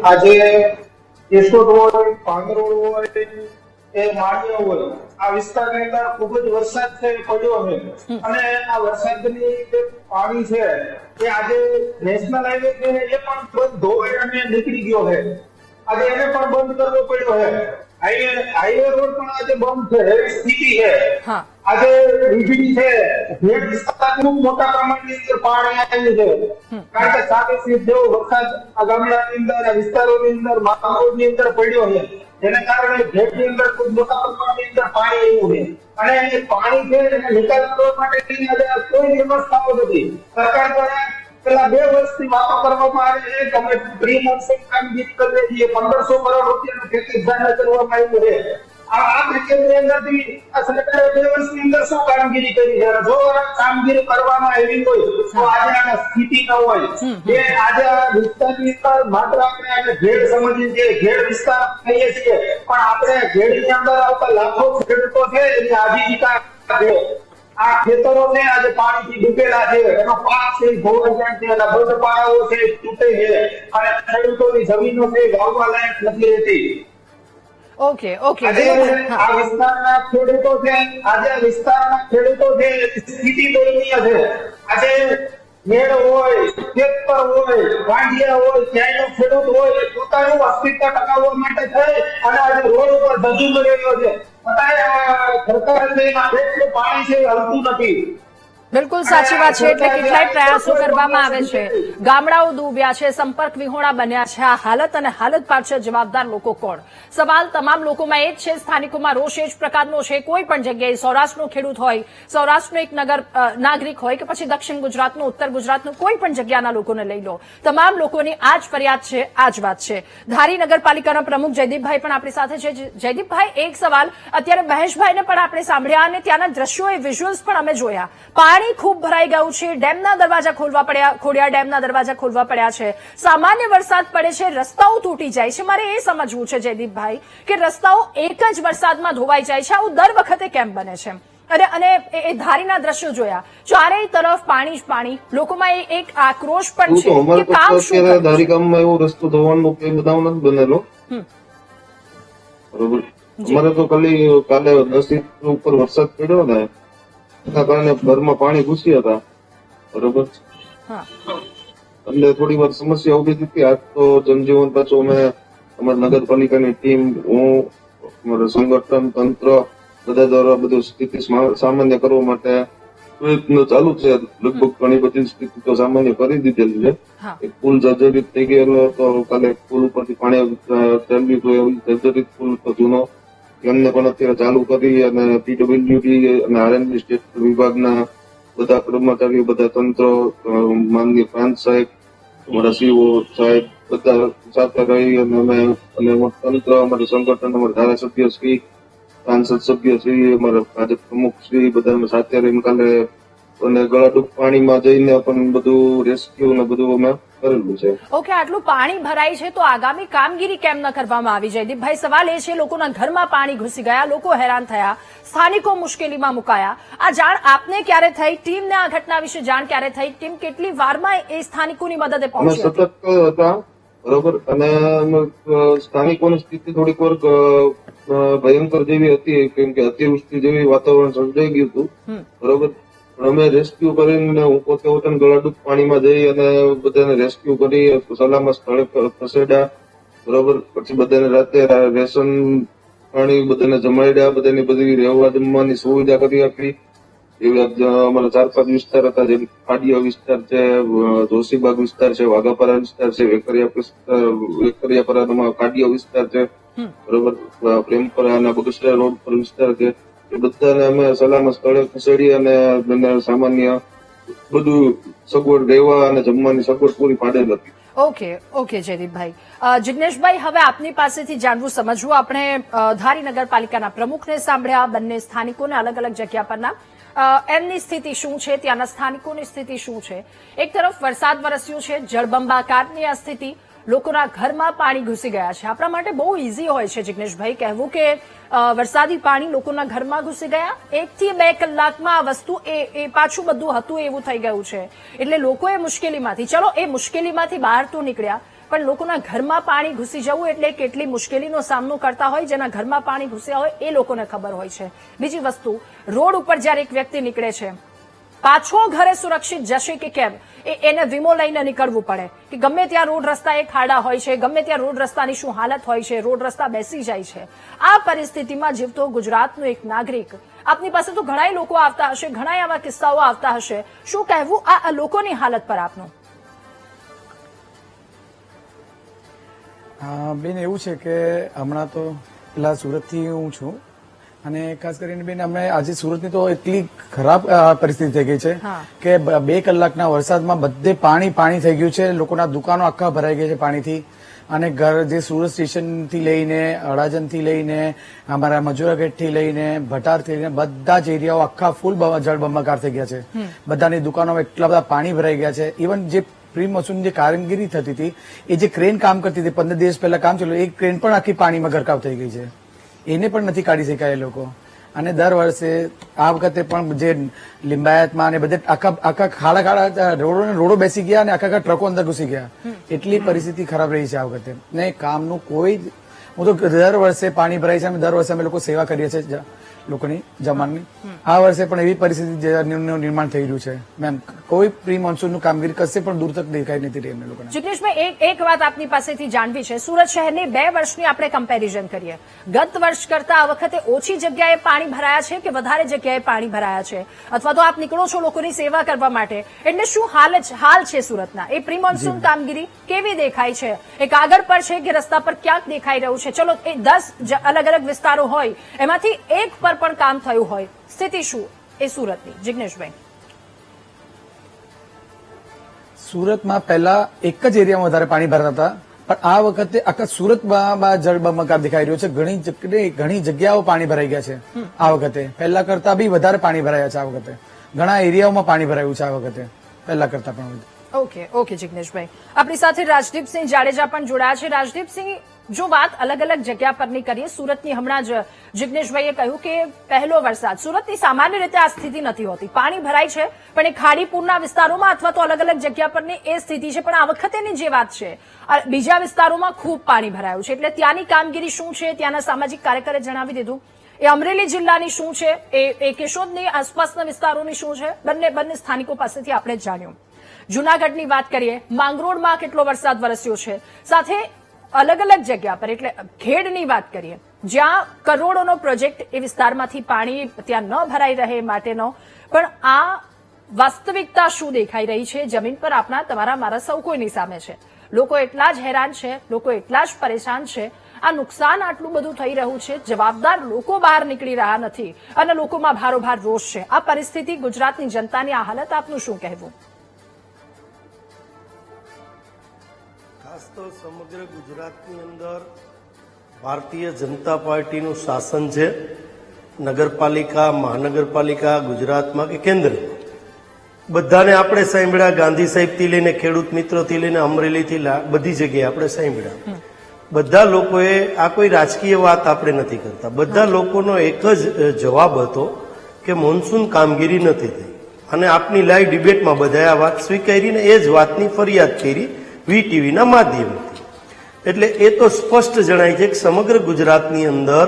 આજે કેશોદ હોય, પાંદરોડ હોય, એ માળિયા હોય, આ વિસ્તારની અંદર ખૂબ જ વરસાદ છે પડ્યો છે અને આ વરસાદની જે પાણી છે એ આજે નેશનલ હાઈવે છે એ પણ બંધ ધોવાઈ અને નીકળી ગયો છે. આજે એને પણ બંધ કરવો પડ્યો છે. હાઈવે રોડ પણ આજે બંધ છે, એવી સ્થિતિ છે. આજે વીજળી છે, ભેટ વિસ્તારમાં મોટા પ્રમાણની અંદર પાણી આવ્યું છે, કારણ કે 7 જેવો વરસાદ આ ગામડાની અંદર, આ વિસ્તારોની અંદર, માંગરોળની અંદર પડ્યો છે. જેના કારણે ભેટની અંદર ખૂબ મોટા પ્રમાણની અંદર પાણી આવ્યું છે અને એ પાણી છે એને નિકાલ કરવા માટેની આજે કોઈ વ્યવસ્થાઓ નથી. સરકાર દ્વારા પેલા 2 વર્ષથી વાતો કરવામાં આવે છે કે અમે પ્રી મોન્સૂન કામગીરી કરીએ છીએ, 1500 કરોડ રૂપિયાનું પેકેજ જાહેર કરવામાં આવ્યું છે. આ પેકેજની અંદરથી આ સરકારે 2 વર્ષની અંદર શું કામગીરી કરી છે? જો કામગીરી કરવામાં આવી હોય તો આજે આ સ્થિતિ ન હોય. એ આજે આ વિસ્તારની અંદર માત્ર આપણે આને ઘેડ સમજીએ છીએ, ઘેડ વિસ્તાર કહીએ છીએ, પણ આપણે ઘેડની અંદર આવતા લાખો ખેડૂતો છે એની આજીવિકા છે. આ ખેતરો છે આજે પાણીથી ડૂબેલા છે, એનો પાક છે ધોવાઈ જાય છે, એના બંધ પાળાઓ છે તૂટે છે અને ખેડૂતોની જમીનો છે વાવવા લાયક નથી રહેતી. ઓકે આ વિસ્તારના ખેડૂતો છે, આજે વિસ્તારના ખેડૂતો છે સ્થિતિ દયનીય છે. આજે મેળ હોય, ખેતર હોય, વાંઢિયા હોય, ક્યાંયનો ખેડૂત હોય, પોતાનું અસ્તિત્વ ટકાવવા માટે થઈ અને આજે રોડ ઉપર ધજુમ રહ્યો છે. અત્યારે સરકાર છે એટલું પાણી છે હલતું નથી. બિલકુલ સાચી વાત છે. એટલે કેટલાય પ્રયાસો કરવામાં આવે છે, ગામડાઓ ડૂબ્યા છે, સંપર્ક વિહોણા બન્યા છે. આ હાલત અને હાલત પાછળ જવાબદાર લોકો કોણ? સવાલ તમામ લોકોમાં એ જ છે, સ્થાનિકોમાં રોષ એ જ પ્રકારનો છે. કોઈ પણ જગ્યાએ સૌરાષ્ટ્રનો ખેડૂત હોય, સૌરાષ્ટ્રનો એક નાગરિક હોય કે પછી દક્ષિણ ગુજરાતનો, ઉત્તર ગુજરાતનો, કોઈ પણ જગ્યાના લોકોને લઈ લો, તમામ લોકોની આ જ ફરિયાદ છે, આ જ વાત છે. ધારી નગરપાલિકાના પ્રમુખ જયદીપભાઈ પણ આપણી સાથે છે. જયદીપભાઈ, એક સવાલ, અત્યારે મહેશભાઈને પણ આપણે સાંભળ્યા અને ત્યાંના દ્રશ્યો, એ વિઝ્યુઅલ્સ પણ અમે જોયા. પાણી ખૂબ ભરાઈ ગયું છે, ડેમના દરવાજા ખોલવા પડ્યા, ખોડિયાર ડેમના દરવાજા ખોલવા પડ્યા છે, સામાન્ય વરસાદ પડે છે, રસ્તાઓ તૂટી જાય છે. મારે એ સમજવું છે જયદીપભાઈ કે રસ્તાઓ એક જ વરસાદમાં ધોવાઈ જાય છે, આવું દર વખતે કેમ બને છે? અને એ ધારીના દ્રશ્યો જોયા, ચારેય તરફ પાણી જ પાણી, લોકોમાં એક આક્રોશ પણ છે કે કામ શું કરે? ધારી ગામમાં એવો રસ્તો ધોવાનો કે બનાવ નથી બનેલો, બરોબર. અમારે તો ખાલી કાલે 10 ઇંચ ઉપર વરસાદ પડ્યો ને એના કારણે ઘરમાં પાણી ઘૂસ્યા હતા, બરોબર. એટલે થોડી વાર સમસ્યા ઉભી હતી. આજ તો જનજીવન પાછું અમે અમારી નગરપાલિકાની ટીમ, હું, અમારું સંગઠન તંત્ર બધા દ્વારા બધું સ્થિતિ સામાન્ય કરવા માટે પ્રયત્નો ચાલુ છે. લગભગ ઘણી બધી સ્થિતિ તો સામાન્ય કરી દીધેલી છે. એક પુલ જર્જરિત થઈ ગયેલો હતો, કાલે પુલ ઉપરથી પાણી ચાલ્યું હતું, એવી જર્જરિત પુલ તો જૂનો, એમને પણ અત્યારે ચાલુ કરી અને પીડબ્લ્યુડી અને આરએનબી સ્ટેટ વિભાગના બધા કર્મચારીઓ, બધા તંત્ર, માનનીય પ્રાંત સાહેબ, અમારા સીઓ સાહેબ બધા સાથે રહી અને અમે તંત્ર, અમારું સંગઠન, અમારા ધારાસભ્ય શ્રી, સાંસદ સભ્ય શ્રી, અમારા ભાજપ પ્રમુખ શ્રી બધા અમે સાથે રહીને કાલે અને ગળાડૂબ પાણીમાં જઈને પણ બધું રેસ્ક્યુ ને બધું અમે કરેલું છે. ઓકે, આટલું પાણી ભરાય છે તો આગામી કામગીરી કેમ ન કરવામાં આવી? જયદીપભાઈ, સવાલ એ છે, લોકોના ઘરમાં પાણી ઘૂસી ગયા, લોકો હેરાન થયા, સ્થાનિકો મુશ્કેલીમાં મુકાયા. આ જાણ આપને ક્યારે થઈ? ટીમને આ ઘટના વિશે જાણ ક્યારે થઈ? ટીમ કેટલી વારમાં એ સ્થાનિકોની મદદે અમે પહોંચી હતી? સતત હતા, બરોબર, અને સ્થાનિકોની સ્થિતિ થોડીક વાર ભયંકર જેવી હતી, કેમ કે અતિવૃષ્ટિ જેવી વાતાવરણ સર્જાઈ ગયું હતું, બરોબર. પણ અમે રેસ્ક્યુ કરીને હું પોતે ગળાડૂબ પાણીમાં જઈ અને બધાને રેસ્ક્યુ કરી સલામત સ્થળે ખસેડ્યા, બરોબર. પછી બધાને રાતે રેશન પાણી બધાને જમાડ્યા, બધાની બધી રહેવા જમવાની સુવિધા કરી આપી. એવી અમારા 4-5 વિસ્તાર હતા, જેમ ખાડિયા વિસ્તાર છે, જોશીબાગ વિસ્તાર છે, વાઘાપરા વિસ્તાર છે, વેકરિયાપરામાં ખાડિયા વિસ્તાર છે, બરોબર, પ્રેમપરા અને બગસરા રોડ પર વિસ્તાર છે. એ બધાને અમે સલામત સ્થળે ખસેડી અને સામાન્ય બધું સગવડ રહેવા અને જમવાની સગવડ પૂરી પાડેલ હતી. ઓકે જયદીપભાઈ. જિગ્નેશભાઈ, હવે આપની પાસેથી જાણવું, સમજવું. આપણે ધારી નગરપાલિકાના પ્રમુખને સાંભળ્યા, બંને સ્થાનિકોને અલગ અલગ જગ્યા પરના એમની સ્થિતિ શું છે, ત્યાંના સ્થાનિકોની સ્થિતિ શું છે. એક તરફ વરસાદ વરસ્યો છે, જળબંબાકારની આ સ્થિતિ, લોકોના ઘરમાં પાણી ઘૂસી ગયા છે. આપણા માટે બહુ ઇઝી હોય છે જિગ્નેશભાઈ કહેવું કે વરસાદી પાણી લોકોના ઘરમાં ઘૂસી ગયા, 1 થી 2 કલાકમાં આ વસ્તુ એ પાછું બધું હતું એવું થઈ ગયું છે. એટલે લોકોએ મુશ્કેલીમાંથી, ચલો એ મુશ્કેલીમાંથી બહાર તો નીકળ્યા, પણ લોકોના ઘરમાં પાણી ઘૂસી જવું એટલે કેટલી મુશ્કેલીનો સામનો કરતા હોય, જેના ઘરમાં પાણી ઘૂસ્યા હોય એ લોકોને ખબર હોય છે. બીજી વસ્તુ, રોડ ઉપર જ્યારે એક વ્યક્તિ નીકળે છે, પાછો ઘરે સુરક્ષિત જશે કે કેમ, એને વીમો લઈને નીકળવું પડે કે ગમે ત્યાં રોડ રસ્તા એ ખાડા હોય છે, ગમે ત્યાં રોડ રસ્તાની શું હાલત હોય છે, રોડ રસ્તા બેસી જાય છે. આ પરિસ્થિતિમાં જીવતો ગુજરાતનો એક નાગરિક, આપની પાસે તો ઘણા લોકો આવતા હશે, ઘણા આવા કિસ્સાઓ આવતા હશે, શું કહેવું આ લોકોની હાલત પર આપનું? બેન, એવું છે કે હમણાં તો પેલા સુરતથી હું છું અને ખાસ કરીને બેન અમે આજે સુરતની તો એટલી ખરાબ પરિસ્થિતિ થઈ ગઈ છે કે 2 કલાકના વરસાદમાં બધે પાણી થઈ ગયું છે. લોકોના દુકાનો આખા ભરાઈ ગઈ છે પાણીથી અને ઘર જે સુરત સ્ટેશનથી લઈને અડાજણથી લઈને અમારા મજૂરા ગેટથી લઈને ભટારથી લઈને બધા જ એરિયાઓ આખા ફૂલ જળબંબાકાર થઈ ગયા છે. બધાની દુકાનોમાં એટલા બધા પાણી ભરાઈ ગયા છે. ઇવન જે પ્રી મોન્સૂન જે કામગીરી થતી હતી, એ જે ક્રેન કામ કરતી હતી 15 દિવસ પહેલા કામ ચાલ્યું, એ ક્રેન પણ આખી પાણીમાં ગરકાવ થઈ ગઈ છે. એને પણ નથી કાઢી શકાય એ લોકો. અને દર વર્ષે આ વખતે પણ જે લિંબાયતમાં અને બધે આખા ખાડા રોડો બેસી ગયા અને આખા ટ્રકો અંદર ઘૂસી ગયા. એટલી પરિસ્થિતિ ખરાબ રહી છે આ વખતે. ને કામનું કોઈ, હું તો દર વર્ષે પાણી ભરાય છે, દર વર્ષે અમે લોકો સેવા કરીએ છીએ લોકોની જમાનની. આ વર્ષે પણ એવી પરિસ્થિતિનું નિર્માણ થઈ રહ્યું છે મેમ. કોઈ પ્રી મોન્સૂનનું કામગીરી કશે પણ દૂર તક દેખાઈ નથી રહી એમને લોકોને. જિગ્નેશભાઈ, એક વાત આપની પાસેથી જાણવી છે. સુરત શહેરની 2 વર્ષની આપણે કમ્પેરિઝન કરીએ, ગત વર્ષ કરતા આ વખતે ઓછી જગ્યાએ પાણી ભરાયા છે કે વધારે જગ્યાએ પાણી ભરાયા છે? અથવા તો આપ નીકળો છો લોકોની સેવા કરવા માટે, એટલે શું હાલ છે સુરતના? એ પ્રી મોન્સૂન કામગીરી કેવી દેખાય છે? એ કાગળ પર છે કે રસ્તા પર ક્યાંક દેખાઈ રહ્યું છે? ચલો, એ 10 અલગ અલગ વિસ્તારો હોય, એમાંથી એક પર પણ કામ થયું હોય, સ્થિતિ શું એ સુરતની? જિગ્નેશભાઈ, સુરતમાં પહેલા એક જ એરિયામાં વધારે પાણી ભરાતા હતા, પણ આ વખતે આખા સુરતમાં જળબંબાકાર દેખાઈ રહ્યો છે. ઘણી જગ્યાઓ પાણી ભરાઈ ગયા છે આ વખતે. પહેલા કરતા બી વધારે પાણી ભરાયા છે આ વખતે. ઘણા એરિયાઓમાં પાણી ભરાયું છે આ વખતે પહેલા કરતા પણ વધુ. ઓકે જિગ્નેશભાઈ, આપણી સાથે રાજદીપસિંહ જાડેજા પણ જોડાયા છે. રાજદીપસિંહ, જો વાત અલગ અલગ જગ્યા પરની કરીએ, સુરતની હમણાં જ જિગ્નેશભાઈએ કહ્યું કે પહેલો વરસાદ, સુરતની સામાન્ય રીતે આ સ્થિતિ નથી હોતી, પાણી ભરાય છે, પણ એ ખાડીપુરના વિસ્તારોમાં અથવા તો અલગ અલગ જગ્યા પરની એ સ્થિતિ છે. પણ આ વખતેની જે વાત છે, બીજા વિસ્તારોમાં ખૂબ પાણી ભરાયું છે, એટલે ત્યાંની કામગીરી શું છે? ત્યાંના સામાજિક કાર્યકરે જણાવી દીધું. એ અમરેલી જિલ્લાની શું છે, એ કેશોદની આસપાસના વિસ્તારોની શું છે, બંને સ્થાનિકો પાસેથી આપણે જાણ્યું. જૂનાગઢની વાત કરીએ, માંગરોળમાં કેટલો વરસાદ વરસ્યો છે, સાથે અલગ અલગ જગ્યા પર, એટલે ખેડની વાત કરીએ, જ્યાં કરોડોનો પ્રોજેક્ટ એ વિસ્તારમાંથી પાણી ત્યાં ન ભરાઈ રહે માટેનો. પણ આ વાસ્તવિકતા શું દેખાઈ રહી છે જમીન પર? આપણા, તમારા, મારા સૌ કોઈની સામે છે. લોકો એટલા જ હેરાન છે, લોકો એટલા જ પરેશાન છે. આ નુકસાન આટલું બધું થઈ રહ્યું છે, જવાબદાર લોકો બહાર નીકળી રહ્યા નથી અને લોકોમાં ભારોભાર રોષ છે. આ પરિસ્થિતિ, ગુજરાતની જનતાની આ હાલત, આપનું શું કહેવું? ખાસ તો સમગ્ર ગુજરાતની અંદર ભારતીય જનતા પાર્ટીનું શાસન છે. નગરપાલિકા, મહાનગરપાલિકા, ગુજરાતમાં કે કેન્દ્રમાં બધાને આપણે સાંભળ્યા. ગાંધી સાહેબથી લઈને ખેડૂત મિત્રોથી લઈને અમરેલીથી બધી જગ્યાએ આપણે સાંભળ્યા. બધા લોકોએ આ કોઈ રાજકીય વાત આપણે નથી કરતા. બધા લોકોનો એક જ જવાબ હતો કે મોન્સૂન કામગીરી નથી થઈ અને આપની લાઈવ ડિબેટમાં બધાએ આ વાત સ્વીકારીને એ જ વાતની ફરિયાદ કરી વીટીવીના માધ્યમથી. એટલે એ તો સ્પષ્ટ જણાય છે કે સમગ્ર ગુજરાતની અંદર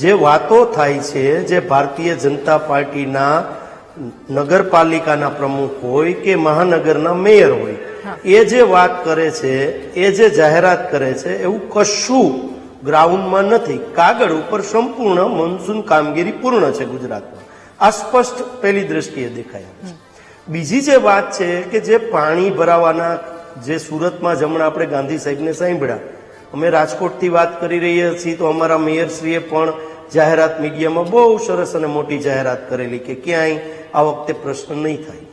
જે વાતો થાય છે, જે ભારતીય જનતા પાર્ટીના નગરપાલિકાના પ્રમુખ હોય કે મહાનગરના મેયર હોય, એ જે વાત કરે છે, એ જે જાહેરાત કરે છે, એવું કશું ગ્રાઉન્ડમાં નથી. કાગળ ઉપર સંપૂર્ણ મોન્સૂન કામગીરી પૂર્ણ છે ગુજરાતમાં. આ સ્પષ્ટ પહેલી દ્રષ્ટિએ દેખાય છે. બીજી જે વાત છે કે જે પાણી ભરાવાના, જે સુરતમાં જ હમણાં આપણે ગાંધી સાહેબને સાંભળ્યા, અમે રાજકોટથી વાત કરી રહ્યા છીએ તો અમારા મેયરશ્રીએ પણ જાહેરાત મીડિયામાં બહુ સરસ અને મોટી જાહેરાત કરેલી કે ક્યાંય આ વખતે પ્રશ્ન નહીં થાય.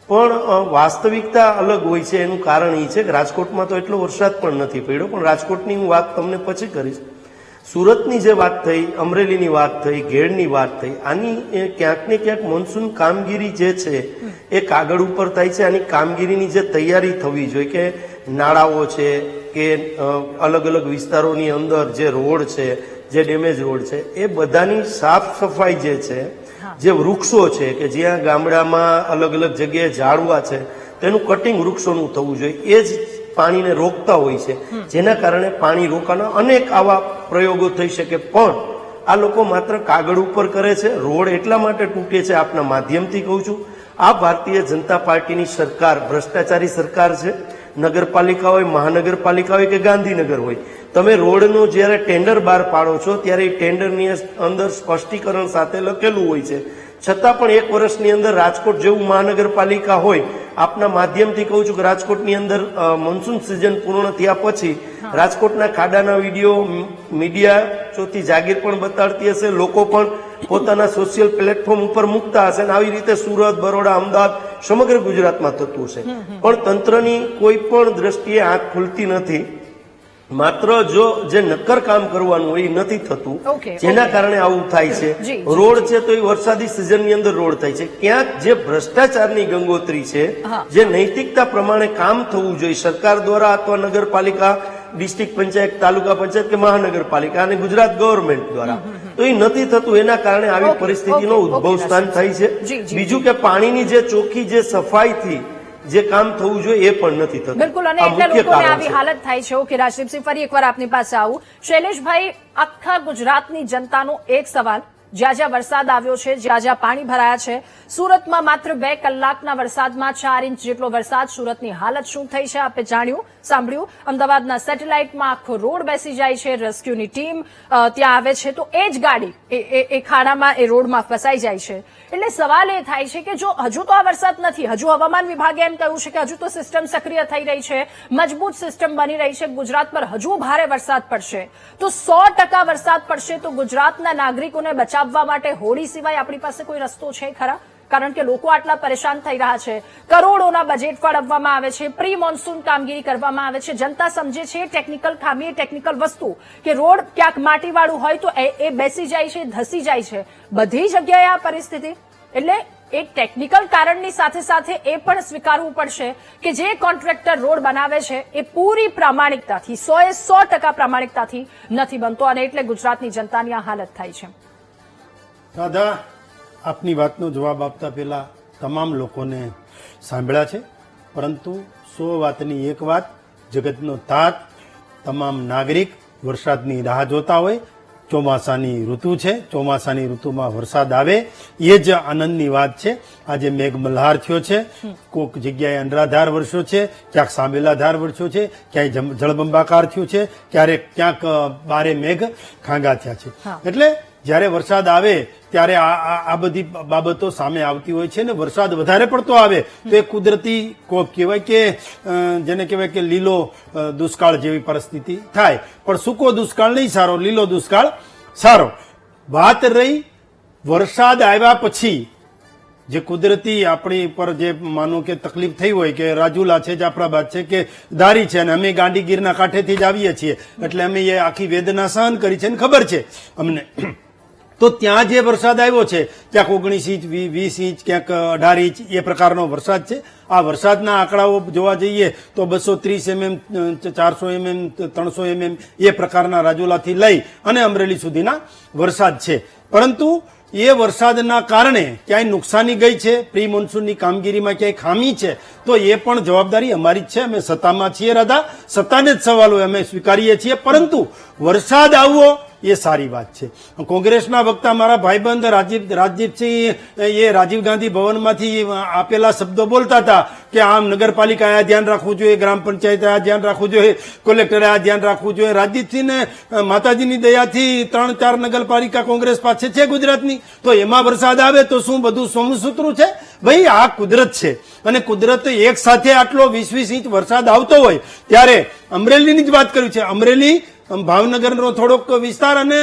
પણ વાસ્તવિકતા અલગ હોય છે. એનું કારણ એ છે કે રાજકોટમાં તો એટલો વરસાદ પણ નથી પડ્યો. પણ રાજકોટની હું વાત તમને પછી કરીશ. સુરતની જે વાત થઈ, અમરેલીની વાત થઈ, ઘેડની વાત થઈ, આની ક્યાંક ને ક્યાંક મોન્સૂન કામગીરી જે છે એ કાગળ ઉપર થાય છે. આની કામગીરીની જે તૈયારી થવી જોઈએ કે નાળાઓ છે કે અલગ અલગ વિસ્તારોની અંદર જે રોડ છે, જે ડેમેજ રોડ છે, એ બધાની સાફ સફાઈ જે છે, જે વૃક્ષો છે કે જ્યાં ગામડામાં અલગ અલગ જગ્યાએ ઝાડવા છે તેનું કટિંગ વૃક્ષોનું થવું જોઈએ. એ જ પાણીને રોકતા હોય છે, જેના કારણે પાણી રોકાના અનેક આવા પ્રયોગો થઈ શકે. પણ આ લોકો માત્ર કાગળ ઉપર કરે છે. રોડ એટલા માટે તૂટે છે, આપના માધ્યમથી કહું છું, આ ભારતીય જનતા પાર્ટીની સરકાર ભ્રષ્ટાચારી સરકાર છે. નગરપાલિકા હોય, મહાનગરપાલિકા હોય કે ગાંધીનગર હોય, તમે રોડનું જ્યારે ટેન્ડર બહાર પાડો છો ત્યારે એ ટેન્ડરની અંદર સ્પષ્ટીકરણ સાથે લખેલું હોય છે. છતાં પણ એક વર્ષની અંદર રાજકોટ જેવું મહાનગરપાલિકા હોય, આપના માધ્યમથી કહું છું કે રાજકોટની અંદર મોન્સૂન સિઝન પૂર્ણ થયા પછી રાજકોટના ખાડાના વિડીયો મીડિયા ચોથી જાગીર પણ બતાડતી હશે, લોકો પણ પોતાના સોશિયલ પ્લેટફોર્મ ઉપર મૂકતા હશે. આવી રીતે સુરત, બરોડા, અમદાવાદ, સમગ્ર ગુજરાતમાં થતું હશે. પણ તંત્રની કોઈ પણ દ્રષ્ટિએ આંખ ખુલતી નથી. માત્ર જો જે નક્કર કામ કરવાનું હોય એ નથી થતું, જેના કારણે આવું થાય છે. રોડ છે તો એ વરસાદી સિઝનની અંદર રોડ થાય છે. ક્યાંક જે ભ્રષ્ટાચારની ગંગોત્રી છે, જે નૈતિકતા પ્રમાણે કામ થવું જોઈએ સરકાર દ્વારા અથવા નગરપાલિકા, ડિસ્ટ્રિક્ટ પંચાયત, તાલુકા પંચાયત કે મહાનગરપાલિકા અને ગુજરાત ગવર્મેન્ટ દ્વારા, તો એ નથી થતું. એના કારણે આવી પરિસ્થિતિનો ઉદ્ભવ સ્થાન થાય છે. બીજું કે પાણીની જે ચોખ્ખી, જે સફાઈથી જે કામ થવું જોઈએ એ પણ નથી થતું. બિલકુલ. અને એટલે લોકોને આવી હાલત થાય છે. ઓકે રાજદીપસિંહ, ફરી એકવાર આપની પાસે આવું. શૈલેષભાઈ, આખા ગુજરાતની જનતાનો એક સવાલ, જ્યાં જ્યાં વરસાદ આવ્યો છે, જ્યાં જ્યાં પાણી ભરાયા છે, સુરતમાં માત્ર 2 કલાકના વરસાદમાં 4 ઇંચ જેટલો વરસાદ, સુરતની હાલત શું થઈ છે આપણે જાણ્યું, સાંભળ્યું. અમદાવાદના સેટેલાઇટમાં આખો રોડ બેસી જાય છે, રેસ્ક્યુની ટીમ ત્યાં આવે છે તો એ જ ગાડી એ ખાડામાં, એ રોડમાં ફસાઈ જાય છે. એટલે સવાલ એ થાય છે કે જો હજુ તો આ વરસાદ નથી, હજુ હવામાન વિભાગે એમ કહ્યું છે કે હજુ તો સિસ્ટમ સક્રિય થઈ રહી છે, મજબૂત સિસ્ટમ બની રહી છે, ગુજરાત પર હજુ ભારે વરસાદ પડશે, તો 100% વરસાદ પડશે તો ગુજરાતના નાગરિકોને બચાવવા માટે હોળી સિવાય આપણી પાસે કોઈ રસ્તો છે ખરા? કારણ કે લોકો આટલા પરેશાન થઈ રહ્યા છે, કરોડોના બજેટ ફાળવવામાં આવે છે, પ્રી મોન્સૂન કામગીરી કરવામાં આવે છે, જનતા સમજે છે ટેકનિકલ ખામી, ટેકનિકલ વસ્તુ કે રોડ ક્યાંક માટીવાળું હોય તો એ બેસી જાય છે, ધસી જાય છે, બધી જગ્યાએ આ પરિસ્થિતિ. એટલે એક ટેકનિકલ કારણની સાથે સાથે એ પણ સ્વીકારવું પડશે કે જે કોન્ટ્રાક્ટર રોડ બનાવે છે એ પૂરી પ્રામાણિકતાથી 100% પ્રામાણિકતાથી નથી બનતો, અને એટલે ગુજરાતની જનતાની આ હાલત થાય છે. દાદા, આપની વાતનો જવાબ આપતા પહેલા તમામ લોકોને સાંભળ્યા છે, પરંતુ 100 વાતની એક વાત, જગતનો તાત તમામ નાગરિક વરસાદની રાહ જોતા હોય. ચોમાસાની ઋતુ છે, ચોમાસાની ઋતુમાં વરસાદ આવે એ જ આનંદની વાત છે. આજે મેઘમલ્હાર થયો છે, કોઈક જગ્યાએ અનરાધાર વરસ્યો છે, ક્યાંક સાંબેલાધાર વરસ્યો છે, ક્યાંય જળબંબાકાર થયું છે, ક્યારેક ક્યાંક બારે મેઘ ખાંગા થયા છે. એટલે જ્યારે વરસાદ આવે ત્યારે આ બધી બાબતો સામે આવતી હોય છે ને વરસાદ વધારે પડતો આવે તો એ કુદરતી કહેવાય કે જેને કહેવાય કે લીલો દુષ્કાળ જેવી પરિસ્થિતિ થાય, પણ સૂકો દુષ્કાળ નહીં સારો, લીલો દુષ્કાળ સારો. વાત રહી વરસાદ આવ્યા પછી જે કુદરતી આપણી પર જે માનો કે તકલીફ થઈ હોય કે રાજુલા છે, જાફરાબાદ છે કે ધારી છે, અને અમે ગાંડીગીરના કાંઠેથી જ આવીએ છીએ એટલે અમે એ આખી વેદના સહન કરી છે ને ખબર છે અમને. તો ત્યાં જે વરસાદ આવ્યો છે ક્યાંક 19 ઇંચ 20 ઇંચ ક્યાંક 18 ઇંચ એ પ્રકારનો વરસાદ છે. આ વરસાદના આંકડાઓ જોવા જઈએ તો 230 mm 400 mm 300 mm એ પ્રકારના રાજુલાથી લઈ અને અમરેલી સુધીના વરસાદ છે. પરંતુ એ વરસાદના કારણે ક્યાંય નુકસાની ગઈ છે, પ્રી મોન્સૂનની કામગીરીમાં ક્યાંય ખામી છે તો એ પણ જવાબદારી અમારી જ છે. અમે સત્તામાં છીએ, રાધા, સત્તાને જ સવાલ હોય અમે સ્વીકારીએ છીએ, પરંતુ વરસાદ આવવો એ સારી વાત છે. કોંગ્રેસના વક્તા મારા ભાઈબંધ રાજીવસિંહ એ રાજીવ ગાંધી ભવનમાંથી આપેલા શબ્દો બોલતા હતા કે આમ નગરપાલિકાએ આ ધ્યાન રાખવું જોઈએ, ગ્રામ પંચાયતે આ ધ્યાન રાખવું જોઈએ, કલેક્ટરે આ ધ્યાન રાખવું જોઈએ. રાજજીતસિંહને માતાજીની દયાથી 3-4 નગરપાલિકા કોંગ્રેસ પાસે છે ગુજરાતની, તો એમાં વરસાદ આવે તો શું બધું સોમસૂત્રું છે? ભાઈ આ કુદરત છે અને કુદરત એક સાથે આટલો 20-20 ઇંચ વરસાદ આવતો હોય ત્યારે અમરેલીની જ વાત કરી છે. અમરેલી ભાવનગરનો થોડોક વિસ્તાર અને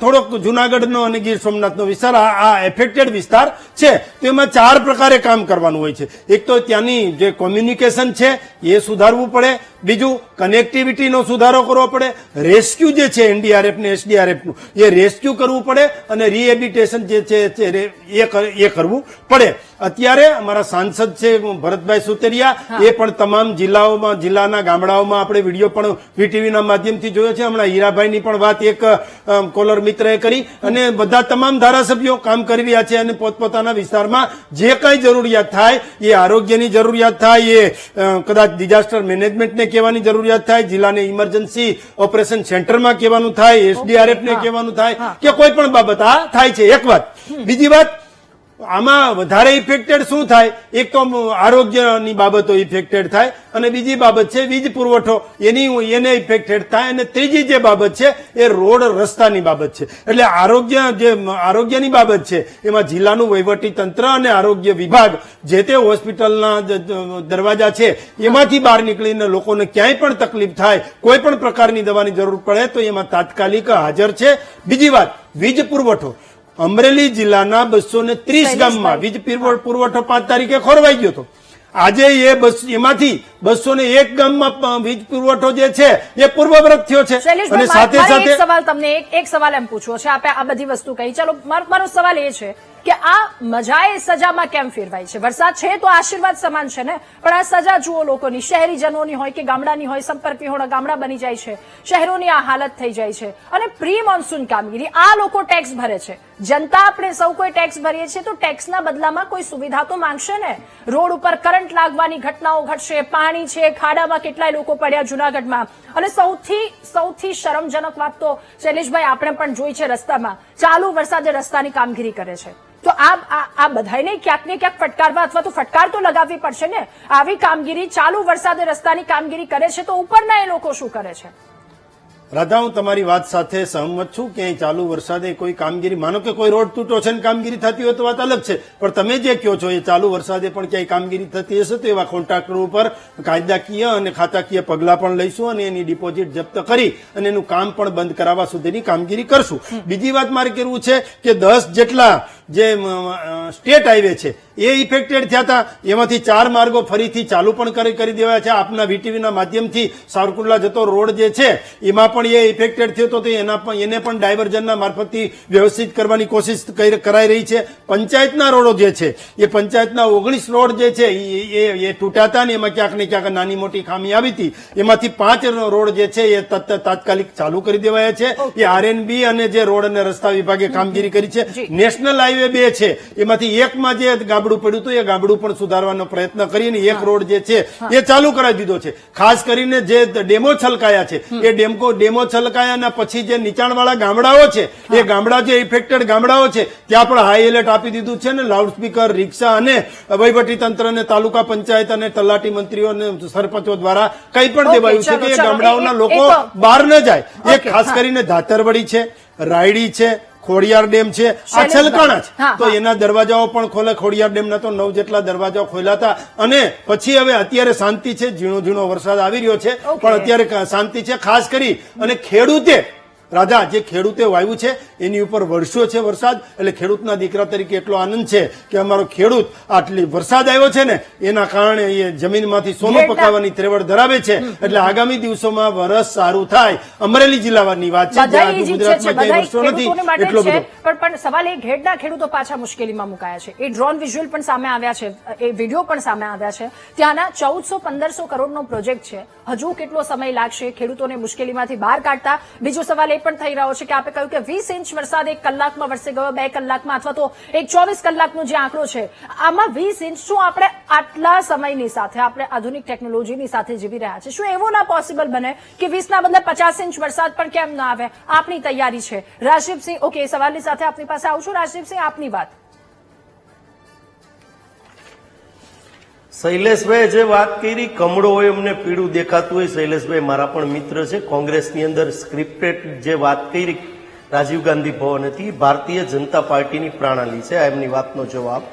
થોડોક જુનાગઢનો અને ગીર સોમનાથનો વિસ્તાર આ એફેક્ટેડ વિસ્તાર છે. તો એમાં 4 પ્રકારે કામ કરવાનું હોય છે. એક તો ત્યાંની જે કોમ્યુનિકેશન છે એ સુધારવું પડે, બીજું કનેક્ટિવિટીનો સુધારો કરવો પડે, રેસ્ક્યુ જે છે એનડીઆરએફ ને એસડીઆરએફ નું એ રેસ્ક્યુ કરવું પડે અને રીહેબિલિટેશન જે છે એ કરવું પડે. અત્યારે અમારા સાંસદ છે ભરતભાઈ સુતરિયા એ પણ તમામ જિલ્લાઓમાં, જિલ્લાના ગામડાઓમાં આપણે વિડીયો પણ વીટીવીના માધ્યમથી જોયો છે. હમણાં હીરાભાઈની પણ વાત એક કોલર મિત્રએ કરી અને બધા તમામ ધારાસભ્યો કામ કરી રહ્યા છે અને પોતપોતાના વિસ્તારમાં જે કઈ જરૂરિયાત થાય એ આરોગ્યની જરૂરિયાત થાય, એ કદાચ ડિઝાસ્ટર મેનેજમેન્ટને કહેવાની જરૂરિયાત થાય, જિલ્લાને ઇમરજન્સી ઓપરેશન સેન્ટરમાં કહેવાનું થાય, એસડીઆરએફને કહેવાનું થાય કે કોઈ પણ બાબત આ થાય છે. એક વાત. બીજી વાત, આમાં વધારે ઇફેક્ટેડ શું થાય? એક તો આરોગ્યની બાબતો ઇફેક્ટેડ થાય અને બીજી બાબત છે વીજ પુરવઠો, એને ઇફેક્ટેડ થાય, અને ત્રીજી જે બાબત છે એ રોડ રસ્તાની બાબત છે. એટલે આરોગ્યની બાબત છે એમાં જિલ્લાનું વહીવટી તંત્ર અને આરોગ્ય વિભાગ જે તે હોસ્પિટલના દરવાજા છે એમાંથી બહાર નીકળીને લોકોને ક્યાંય પણ તકલીફ થાય, કોઈ પણ પ્રકારની દવાની જરૂર પડે તો એમાં તાત્કાલિક હાજર છે. બીજી વાત, વીજ પુરવઠો. અમરેલી જિલ્લાના 230 ગામમાં વીજ પુરવઠો 5 તારીખે ખોરવાઈ ગયો હતો. આજે એમાંથી 201 ગામમાં વીજ પુરવઠો જે છે એ પૂર્વવત થયો છે. અને સાથે સાથે એક સવાલ તમને એક સવાલ એમ પૂછવો છે, આપણે આ બધી વસ્તુ કહી, ચાલો મારો સવાલ એ છે કે આ મજાએ સજામાં કેમ ફેરવાય છે? વરસાદ છે તો આશીર્વાદ સમાન છે ને, પણ આ સજા જુઓ લોકોની, શહેરીજનોની હોય કે ગામડાની હોય, સંપર્ક વિહોણા ગામડા બની જાય છે, શહેરોની આ હાલત થઈ જાય છે. અને પ્રી મોન્સૂન કામગીરી, આ લોકો ટેક્સ ભરે છે, જનતા આપણે સૌ કોઈ ટેક્સ ભરીએ છીએ, તો ટેક્સના બદલામાં કોઈ સુવિધા તો માંગશે ને. રોડ ઉપર કરંટ લાગવાની ઘટનાઓ ઘટશે, પાણી છે, ખાડામાં કેટલાય લોકો પડ્યા જુનાગઢમાં. અને સૌથી શરમજનક વાત તો શૈલેષભાઈ આપણે પણ જોઈ છે, રસ્તામાં ચાલુ વરસાદે રસ્તાની કામગીરી કરે છે. તો આ બધાને ક્યાંક ને ક્યાંક ફટકારવા અથવા તો ફટકાર તો લગાવવી પડશે ને. આવી કામગીરી ચાલુ વરસાદે રસ્તાની કામગીરી કરે છે તો ઉપરના એ લોકો શું કરે છે? રાધા, હું તમારી વાત સાથે સહમત છું કે ચાલુ વરસાદે કોઈ કામગીરી, માનો કે કોઈ રોડ તૂટો છે ને કામગીરી થતી હોય તો વાત અલગ છે, પણ તમે જે કહો છો એ ચાલુ વરસાદે પણ ક્યાંય કામગીરી થતી હશે તો એવા કોન્ટ્રાક્ટરો ઉપર કાયદાકીય અને ખાતાકીય પગલા પણ લઈશું અને એની ડિપોઝિટ જપ્ત કરી અને એનું કામ પણ બંધ કરાવવા સુધીની કામગીરી કરશું. બીજી વાત મારે કહેવું છે કે 10 જેટલા જે સ્ટેટ હાઈવે છે એ ઇફેક્ટેડ થયા હતા, એમાંથી 4 માર્ગો ફરીથી ચાલુ પણ કરી દેવાયા છે. આપના વીટીવીના માધ્યમથી સાવરકુંડલા જતો રોડ જે છે એમાં પણ એ ઇફેક્ટેડ થયો હતો, તો એને પણ ડાયવર્ઝનના મારફતથી વ્યવસ્થિત કરવાની કોશિશ કરાઈ રહી છે. પંચાયતના રોડો જે છે એ પંચાયતના 19 રોડ જે છે એ તૂટ્યા હતા ને એમાં ક્યાંક ને ક્યાંક નાની મોટી ખામી આવી હતી. એમાંથી 5 રોડ જે છે એ તાત્કાલિક ચાલુ કરી દેવાયા છે. એ આરએનબી અને જે રોડ અને રસ્તા વિભાગે કામગીરી કરી છે. નેશનલ હાઈવે 2 છે એમાંથી એકમાં જે ગાબડું પડ્યું હતું એ ગાબડું પણ સુધારવાનો પ્રયત્ન કરીને એક રોડ જે છે એ ચાલુ કરાવી દીધો છે. ખાસ કરીને જે ડેમો છલકાયા છે એ ડેમો છલકાયાના પછી જે નીચાણવાળા ગામડાઓ છે એ ગામડા જે ઇફેક્ટેડ ગામડાઓ છે ત્યાં પણ હાઈ એલર્ટ આપી દીધું છે ને લાઉડસ્પીકર, રિક્ષા અને વહીવટી તંત્ર અને તાલુકા પંચાયત અને તલાટી મંત્રીઓ અને સરપંચો દ્વારા કંઈ પણ દેવાયું છે કે એ ગામડાઓના લોકો બહાર ન જાય. એ ખાસ કરીને ધાતરવડી છે, રાયડી છે, ખોડિયાર ડેમ છે, આ શૈલેષભાઈ. છલકાણા છે, હા, તો હા. એના દરવાજાઓ પણ ખોલે. ખોડિયાર ડેમના તો 9 જેટલા દરવાજાઓ ખોલ્યા હતા. અને પછી હવે અત્યારે શાંતિ છે, ઝીણો ઝીણો વરસાદ આવી રહ્યો છે, ઓકે. પણ અત્યારે શાંતિ છે. ખાસ કરી અને ખેડૂતે રાધા જે ખેડૂતે વાવ્યું છે એની ઉપર વરસ્યો છે વરસાદ, એટલે ખેડૂતના દીકરા તરીકે એટલો આનંદ છે કે અમારો ખેડૂત આટલી વરસાદ આવ્યો છે ને એના કારણે એ જમીનમાંથી સોનું ઘેડના- પકાવવાની ત્રેવડ ધરાવે છે. એટલે આગામી દિવસોમાં વરસ સારું થાય. અમરેલી જિલ્લાની વાત છે, બધાય જ્યાં ઈજી છે, ગુજરાતમાં ક્યાંય બધાય વરસ્યો નથી ખેડૂતોને માટે એટલો છે, બધો. પણ સવાલ એ ઘેડના ખેડૂતો પાછા મુશ્કેલીમાં મુકાયા છે. એ ડ્રોન વિઝ્યુઅલ પણ સામે આવ્યા છે, એ વિડીયો પણ સામે આવ્યા છે. ત્યાંના 1400-1500 કરોડનો પ્રોજેક્ટ છે. હજુ કેટલો સમય લાગશે ખેડૂતોને મુશ્કેલીમાંથી બહાર કાઢતા? બીજો સવાલ એ પણ થઈ રહ્યો છે કે આપે કહ્યું કે 20 ઇંચ વરસાદ 1 કલાકમાં વરસી ગયો, 2 કલાકમાં, અથવા તો એક 24 કલાકનો જે આંકડો છે, આમાં 20 ઇંચ શું આપણે આટલા સમયની સાથે આપણે આધુનિક ટેકનોલોજીની સાથે જીવી રહ્યા છે? શું એવું ના પોસિબલ બને કે 20 ના બદલે 50 ઇંચ વરસાદ પણ કેમ ના આવે? આપણી તૈયારી છે. રાજદીપસિંહ, ઓકે, સવાલની સાથે આપની પાસે આવું છું. રાજદીપસિંહ, આપની વાત. શૈલેષભાઈ જે વાત કરી, કમળો હોય અમને પીળું દેખાતું હોય. શૈલેષભાઈ મારા પણ મિત્ર છે. કોંગ્રેસની અંદર સ્ક્રિપ્ટેડ જે વાત કરી રાજીવ ગાંધી ભવન હતી, ભારતીય જનતા પાર્ટીની પ્રણાલી છે. આ એમની વાતનો જવાબ.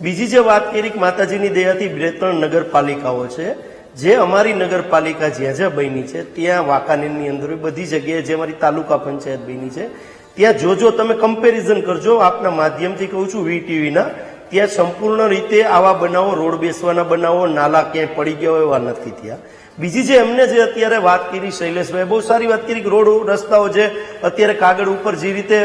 બીજી જે વાત કરી કે માતાજીની દયાથી 2-3 નગરપાલિકાઓ છે, જે અમારી નગરપાલિકા જ્યાં જ્યાં બની છે, ત્યાં વાંકાનેરની અંદર બધી જગ્યાએ જે અમારી તાલુકા પંચાયત બની છે, ત્યાં જો તમે કમ્પેરિઝન કરજો, આપના માધ્યમથી કહું છું, વીટીવીના, ત્યાં સંપૂર્ણ રીતે આવા બનાવો, રોડ બેસવાના બનાવો, નાલા ક્યાંય પડી ગયા હોય એવા નથી થયા. બીજી જે એમને જે અત્યારે વાત કરી શૈલેષભાઈ, બહુ સારી વાત કરી કે રોડ રસ્તાઓ જે અત્યારે કાગળ ઉપર જે રીતે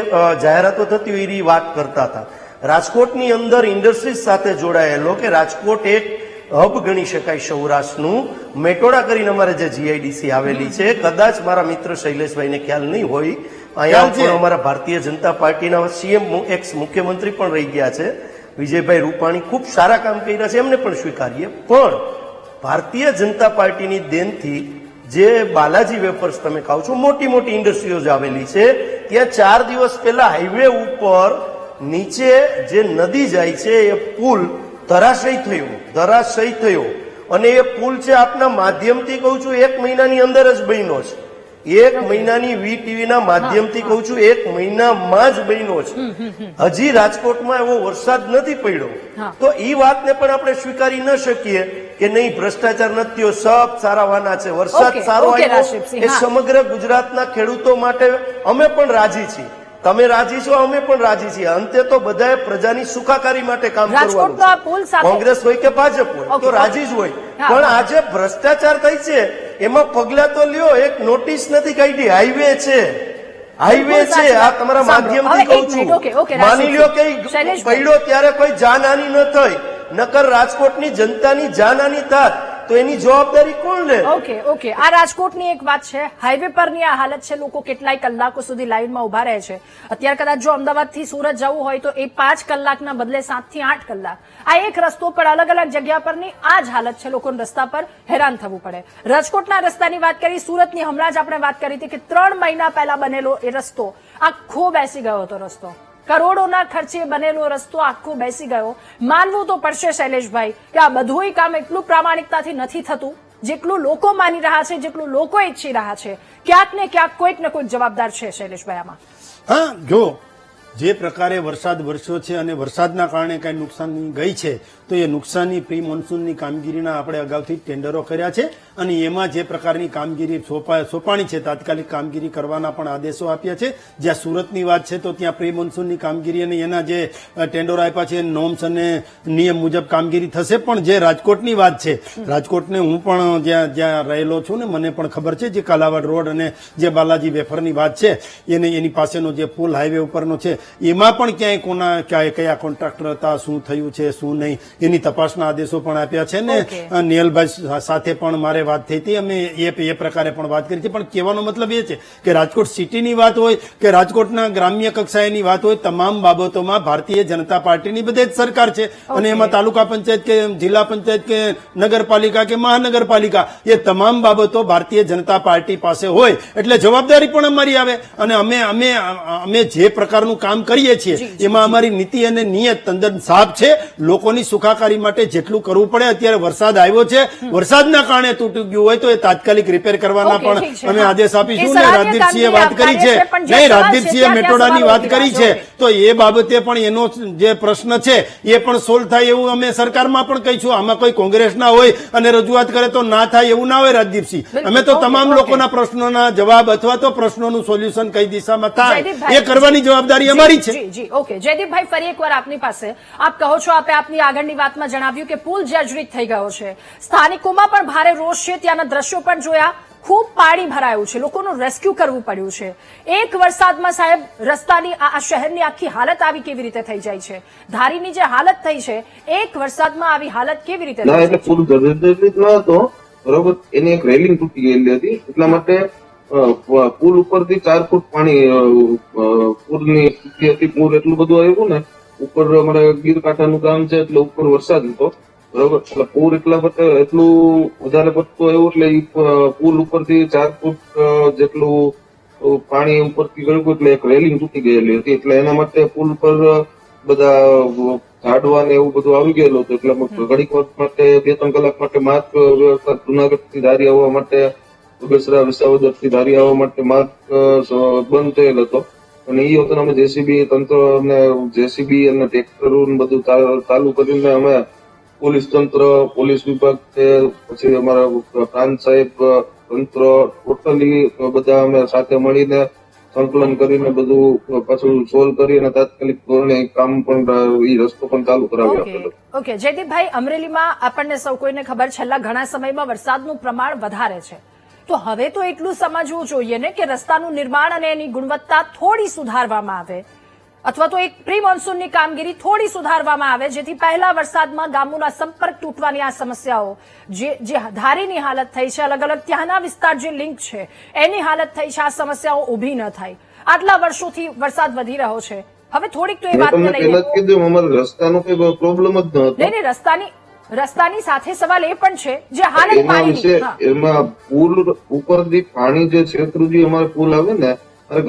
જાહેરાતો થતી હોય એ વાત કરતા હતા. રાજકોટની અંદર ઇન્ડસ્ટ્રીઝ સાથે જોડાયેલો કે રાજકોટ એક હબ ગણી શકાય સૌરાષ્ટ્રનું. મેટોડા કરીને અમારે જે જીઆઈડીસી આવેલી છે, કદાચ મારા મિત્ર શૈલેષભાઈને ખ્યાલ નહીં હોય, અહીંયા પણ અમારા ભારતીય જનતા પાર્ટીના સીએમ એક્સ મુખ્યમંત્રી પણ રહી ગયા છે વિજયભાઈ રૂપાણી, ખૂબ સારા કામ કર્યા છે, એમને પણ સ્વીકારીએ. પણ ભારતીય જનતા પાર્ટીની દેનથી જે બાલાજી વેફર્સ તમે ખાઓ છો, મોટી મોટી ઇન્ડસ્ટ્રીઓ આવેલી છે, ત્યાં 4 દિવસ પહેલા હાઈવે ઉપર નીચે જે નદી જાય છે એ પુલ ધરાશયી થયો. અને એ પુલ છે, આપના માધ્યમથી કહું છું, 1 મહિનાની અંદર જ બન્યો છે. 1 મહિનાની વીટીવીના માધ્યમથી કહું છું, 1 મહિનામાં જ બન્યો છે. હજી રાજકોટમાં એવો વરસાદ નથી પડ્યો. તો એ વાતને પણ આપણે સ્વીકારી ન શકીએ કે નહીં ભ્રષ્ટાચાર નથી, સબ સારા વાના છે. વરસાદ સારો આવ્યો એ સમગ્ર ગુજરાતના ખેડૂતો માટે અમે પણ રાજી છીએ. તમે રાજી છો, અમે પણ રાજી છીએ. અંતે તો બધાએ પ્રજાની સુખાકારી માટે કામ કરવાનું છે. કોંગ્રેસ હોય કે ભાજપ હોય તો રાજી જ હોય. પણ આજે ભ્રષ્ટાચાર થઈ છે એમાં પગલા તો લ્યો. એક નોટિસ નથી કાઢી, હાઈવે છે, હાઈવે છે. આ તમારા માધ્યમથી કહું છું, માની લ્યો કે પડ્યો ત્યારે કોઈ જાનહાની ન થઈ, નકર રાજકોટની જનતાની જાનહાની થાત તો એની જવાબદારી કોણ લે? ઓકે, આ રાજકોટની એક વાત છે. હાઈવે પરની આ હાલત છે. લોકો કેટલાય કલાકો સુધી લાઈનમાં ઉભા રહે છે. અત્યારે કદાચ જો અમદાવાદથી સુરત જવું હોય તો એ 5 કલાકના બદલે 7 થી 8 કલાક. આ એક રસ્તો પર અલગ અલગ જગ્યા પરની આ જ હાલત છે. લોકોને રસ્તા પર હેરાન થવું પડે. રાજકોટના રસ્તાની વાત કરી, સુરતની હમણાં જ આપણે વાત કરી હતી કે 3 મહિના પહેલા બનેલો એ રસ્તો આખો બેસી ગયો હતો. રસ્તો કરોડોના ખર્ચે બનેલો રસ્તો આખો બેસી ગયો. માનવું તો પડશે શૈલેષભાઈ કે આ બધું કામ એટલું પ્રામાણિકતાથી નથી થતું જેટલું લોકો માની રહ્યા છે, જેટલું લોકો ઈચ્છી રહ્યા છે. ક્યાંક ને ક્યાંક કોઈક ને કોઈક જવાબદાર છે શૈલેષભાઈ આમાં. હા, જો જે પ્રકારે વરસાદ વરસ્યો છે અને વરસાદના કારણે કઈ નુકસાની ગઈ છે, તો એ નુકસાની પ્રી મોન્સૂનની કામગીરીના આપણે અગાઉથી ટેન્ડરો કર્યા છે અને એમાં જે પ્રકારની કામગીરી સોંપાણી છે, તાત્કાલિક કામગીરી કરવાના પણ આદેશો આપ્યા છે. જ્યાં સુરતની વાત છે તો ત્યાં પ્રી મોન્સૂનની કામગીરી અને એના જે ટેન્ડરો આપ્યા છે નોર્મ્સ અને નિયમ મુજબ કામગીરી થશે. પણ જે રાજકોટની વાત છે, રાજકોટને હું પણ જ્યાં રહેલો છું ને મને પણ ખબર છે, જે કાલાવાડ રોડ અને જે બાલાજી વેફરની વાત છે એની પાસેનો જે પુલ હાઈવે ઉપરનો છે, એમાં પણ કયા કોન્ટ્રાક્ટર હતા, શું થયું છે શું નહીં, એની તપાસના આદેશો પણ આપ્યા છે ને. નિયલભાઈ સાથે પણ મારે વાત થઈ હતી, અમે એ પ્રકારે પણ વાત કરી છે. પણ કહેવાનો મતલબ એ છે કે રાજકોટ સિટીની વાત હોય કે રાજકોટના ગ્રામ્ય કક્ષાએની વાત હોય, તમામ બાબતોમાં ભારતીય જનતા પાર્ટીની બધે જ સરકાર છે. અને એમાં તાલુકા પંચાયત કે જિલ્લા પંચાયત કે નગરપાલિકા કે મહાનગરપાલિકા, એ તમામ બાબતો ભારતીય જનતા પાર્ટી પાસે હોય એટલે જવાબદારી પણ અમારી આવે. અને અમે જે પ્રકારનું કામ કામ કરીએ છીએ એમાં અમારી નીતિ અને નિયત તદ્દન સાફ છે. લોકોની સુખાકારી માટે જેટલું કરવું પડે, અત્યારે વરસાદ આવ્યો છે, વરસાદના કારણે તૂટી ગયું હોય તો એ તાત્કાલિક રિપેર કરવાના ઓકે, ઠીક પણ છે, અમે હા. આદેશ આપીશું. એ ને સરાહનીય રાજદીપસિંહે કામગીરી વાત કરી છે, આપ કાર્ય છે, પણ જે નહીં, સવાલ છે રાજદીપસિંહે ત્યાં મેટોડાની સવાલો વાત કરી છે, ઓકે. તો એ બાબતે પણ એનો જે પ્રશ્ન છે એ પણ સોલ્વ થાય એવું અમે સરકારમાં પણ કહીશું. આમાં કોઈ કોંગ્રેસના હોય અને રજૂઆત કરે તો ના થાય એવું ના હોય રાજદીપસિંહ. બિલકુલ, અમે તો ઓકે, તમામ ઓકે. લોકોના પ્રશ્નોના જવાબ અથવા તો પ્રશ્નોનું સોલ્યુશન કઈ દિશામાં થાય જયદીપભાઈ, એ કરવાની જવાબદારી અમારી છે. જી જી ઓકે. જયદીપભાઈ, ફરી એકવાર આપની પાસે, આપ કહો છો, આપે આપની આગળની વાતમાં જણાવ્યું કે પુલ જર્જરિત થઈ ગયો છે, સ્થાનિકોમાં પણ ભારે રોષ છે, ત્યાંના દ્રશ્યો પણ જોયા, ખૂબ પાણી ભરાયું છે, લોકોનું રેસ્ક્યુ કરવું પડ્યું છે. એક વરસાદમાં સાહેબ રસ્તાની આ શહેરની આખી હાલત આવી કેવી રીતે થઈ જાય છે? ધારીની જે હાલત થઈ છે, એક વરસાદમાં આવી હાલત કેવી રીતે ના, થઈ એટલે જાય છે? પૂર જર્જરિત ન હતો, બરોબર. એની એક રેલિંગ તૂટી ગયેલી હતી, એટલા માટે પુલ ઉપરથી 4 ફૂટ પાણી પૂરની સ્થિતિ હતી. પૂર એટલું બધું આવ્યું ને, ઉપર અમારે ગીર કાંઠાનું ગામ છે એટલે ઉપર વરસાદ હતો, બરોબર. એટલે પૂર એટલું વધારે પડતું આવ્યું એટલે ઈ પુલ ઉપરથી 4 ફૂટ જેટલું પાણી ઉપરથી ગયું એટલે એક રેલિંગ તૂટી ગયેલી હતી. એટલે એના માટે પુલ પર બધા ઝાડવા ને એવું બધું આવી ગયેલું હતું. એટલે ઘડીક વખત માટે 2-3 કલાક માટે માર્ગ વ્યવસ્થા જુનાગઢ થી ધારી આવવા માટે, બગસરા વિસાવદર થી ધારી આવવા માટે માર્ગ બંધ થયેલ હતો. અને એ વખતે અમે જેસીબી તંત્ર અને જેસીબી અને ટ્રેક્ટરો બધું ચાલુ કરીને અમે પોલીસ તંત્ર, પોલીસ વિભાગ છે, પછી અમારા પ્રાંત સાહેબ તંત્ર, ટોટલી બધા અમે સાથે મળીને સંકલન કરીને બધું પાછું સોલ્વ કરી અને તાત્કાલિક ધોરણે કામ પણ એ રસ્તો પણ ચાલુ કરાવી આપેલો. ઓકે. જયદીપભાઈ, અમરેલીમાં આપણને સૌ કોઈને ખબર, છેલ્લા ઘણા સમયમાં વરસાદનું પ્રમાણ વધારે છે, તો હવે તો એટલું સમજવું જોઈએ ને કે રસ્તાનું નિર્માણ અને એની ગુણવત્તા થોડી સુધારવામાં આવે, અથવા તો એક પ્રી મોન્સૂનની કામગીરી થોડી સુધારવામાં આવે, જેથી પહેલા વરસાદમાં ગામોના સંપર્ક તૂટવાની આ સમસ્યાઓ, જે ધારીની હાલત થઈ છે, અલગ અલગ ત્યાંના વિસ્તાર જે લિંક છે એની હાલત થઈ છે, આ સમસ્યાઓ ઉભી ન થાય. આટલા વર્ષોથી વરસાદ વધી રહ્યો છે, હવે થોડીક તો એ મેં વાતને તમને પહેલા જ લઈને કીધું, અમારે રસ્તાનો કોઈ પ્રોબ્લેમ જ ન હતો. નહીં, રસ્તાની સાથે સવાલ એ પણ છે જે હાલત એના વિશે પાણીની. હા. એમાં પુલ ઉપરથી પાણી જે છેતરુજી અમારે પુલ આવે ને,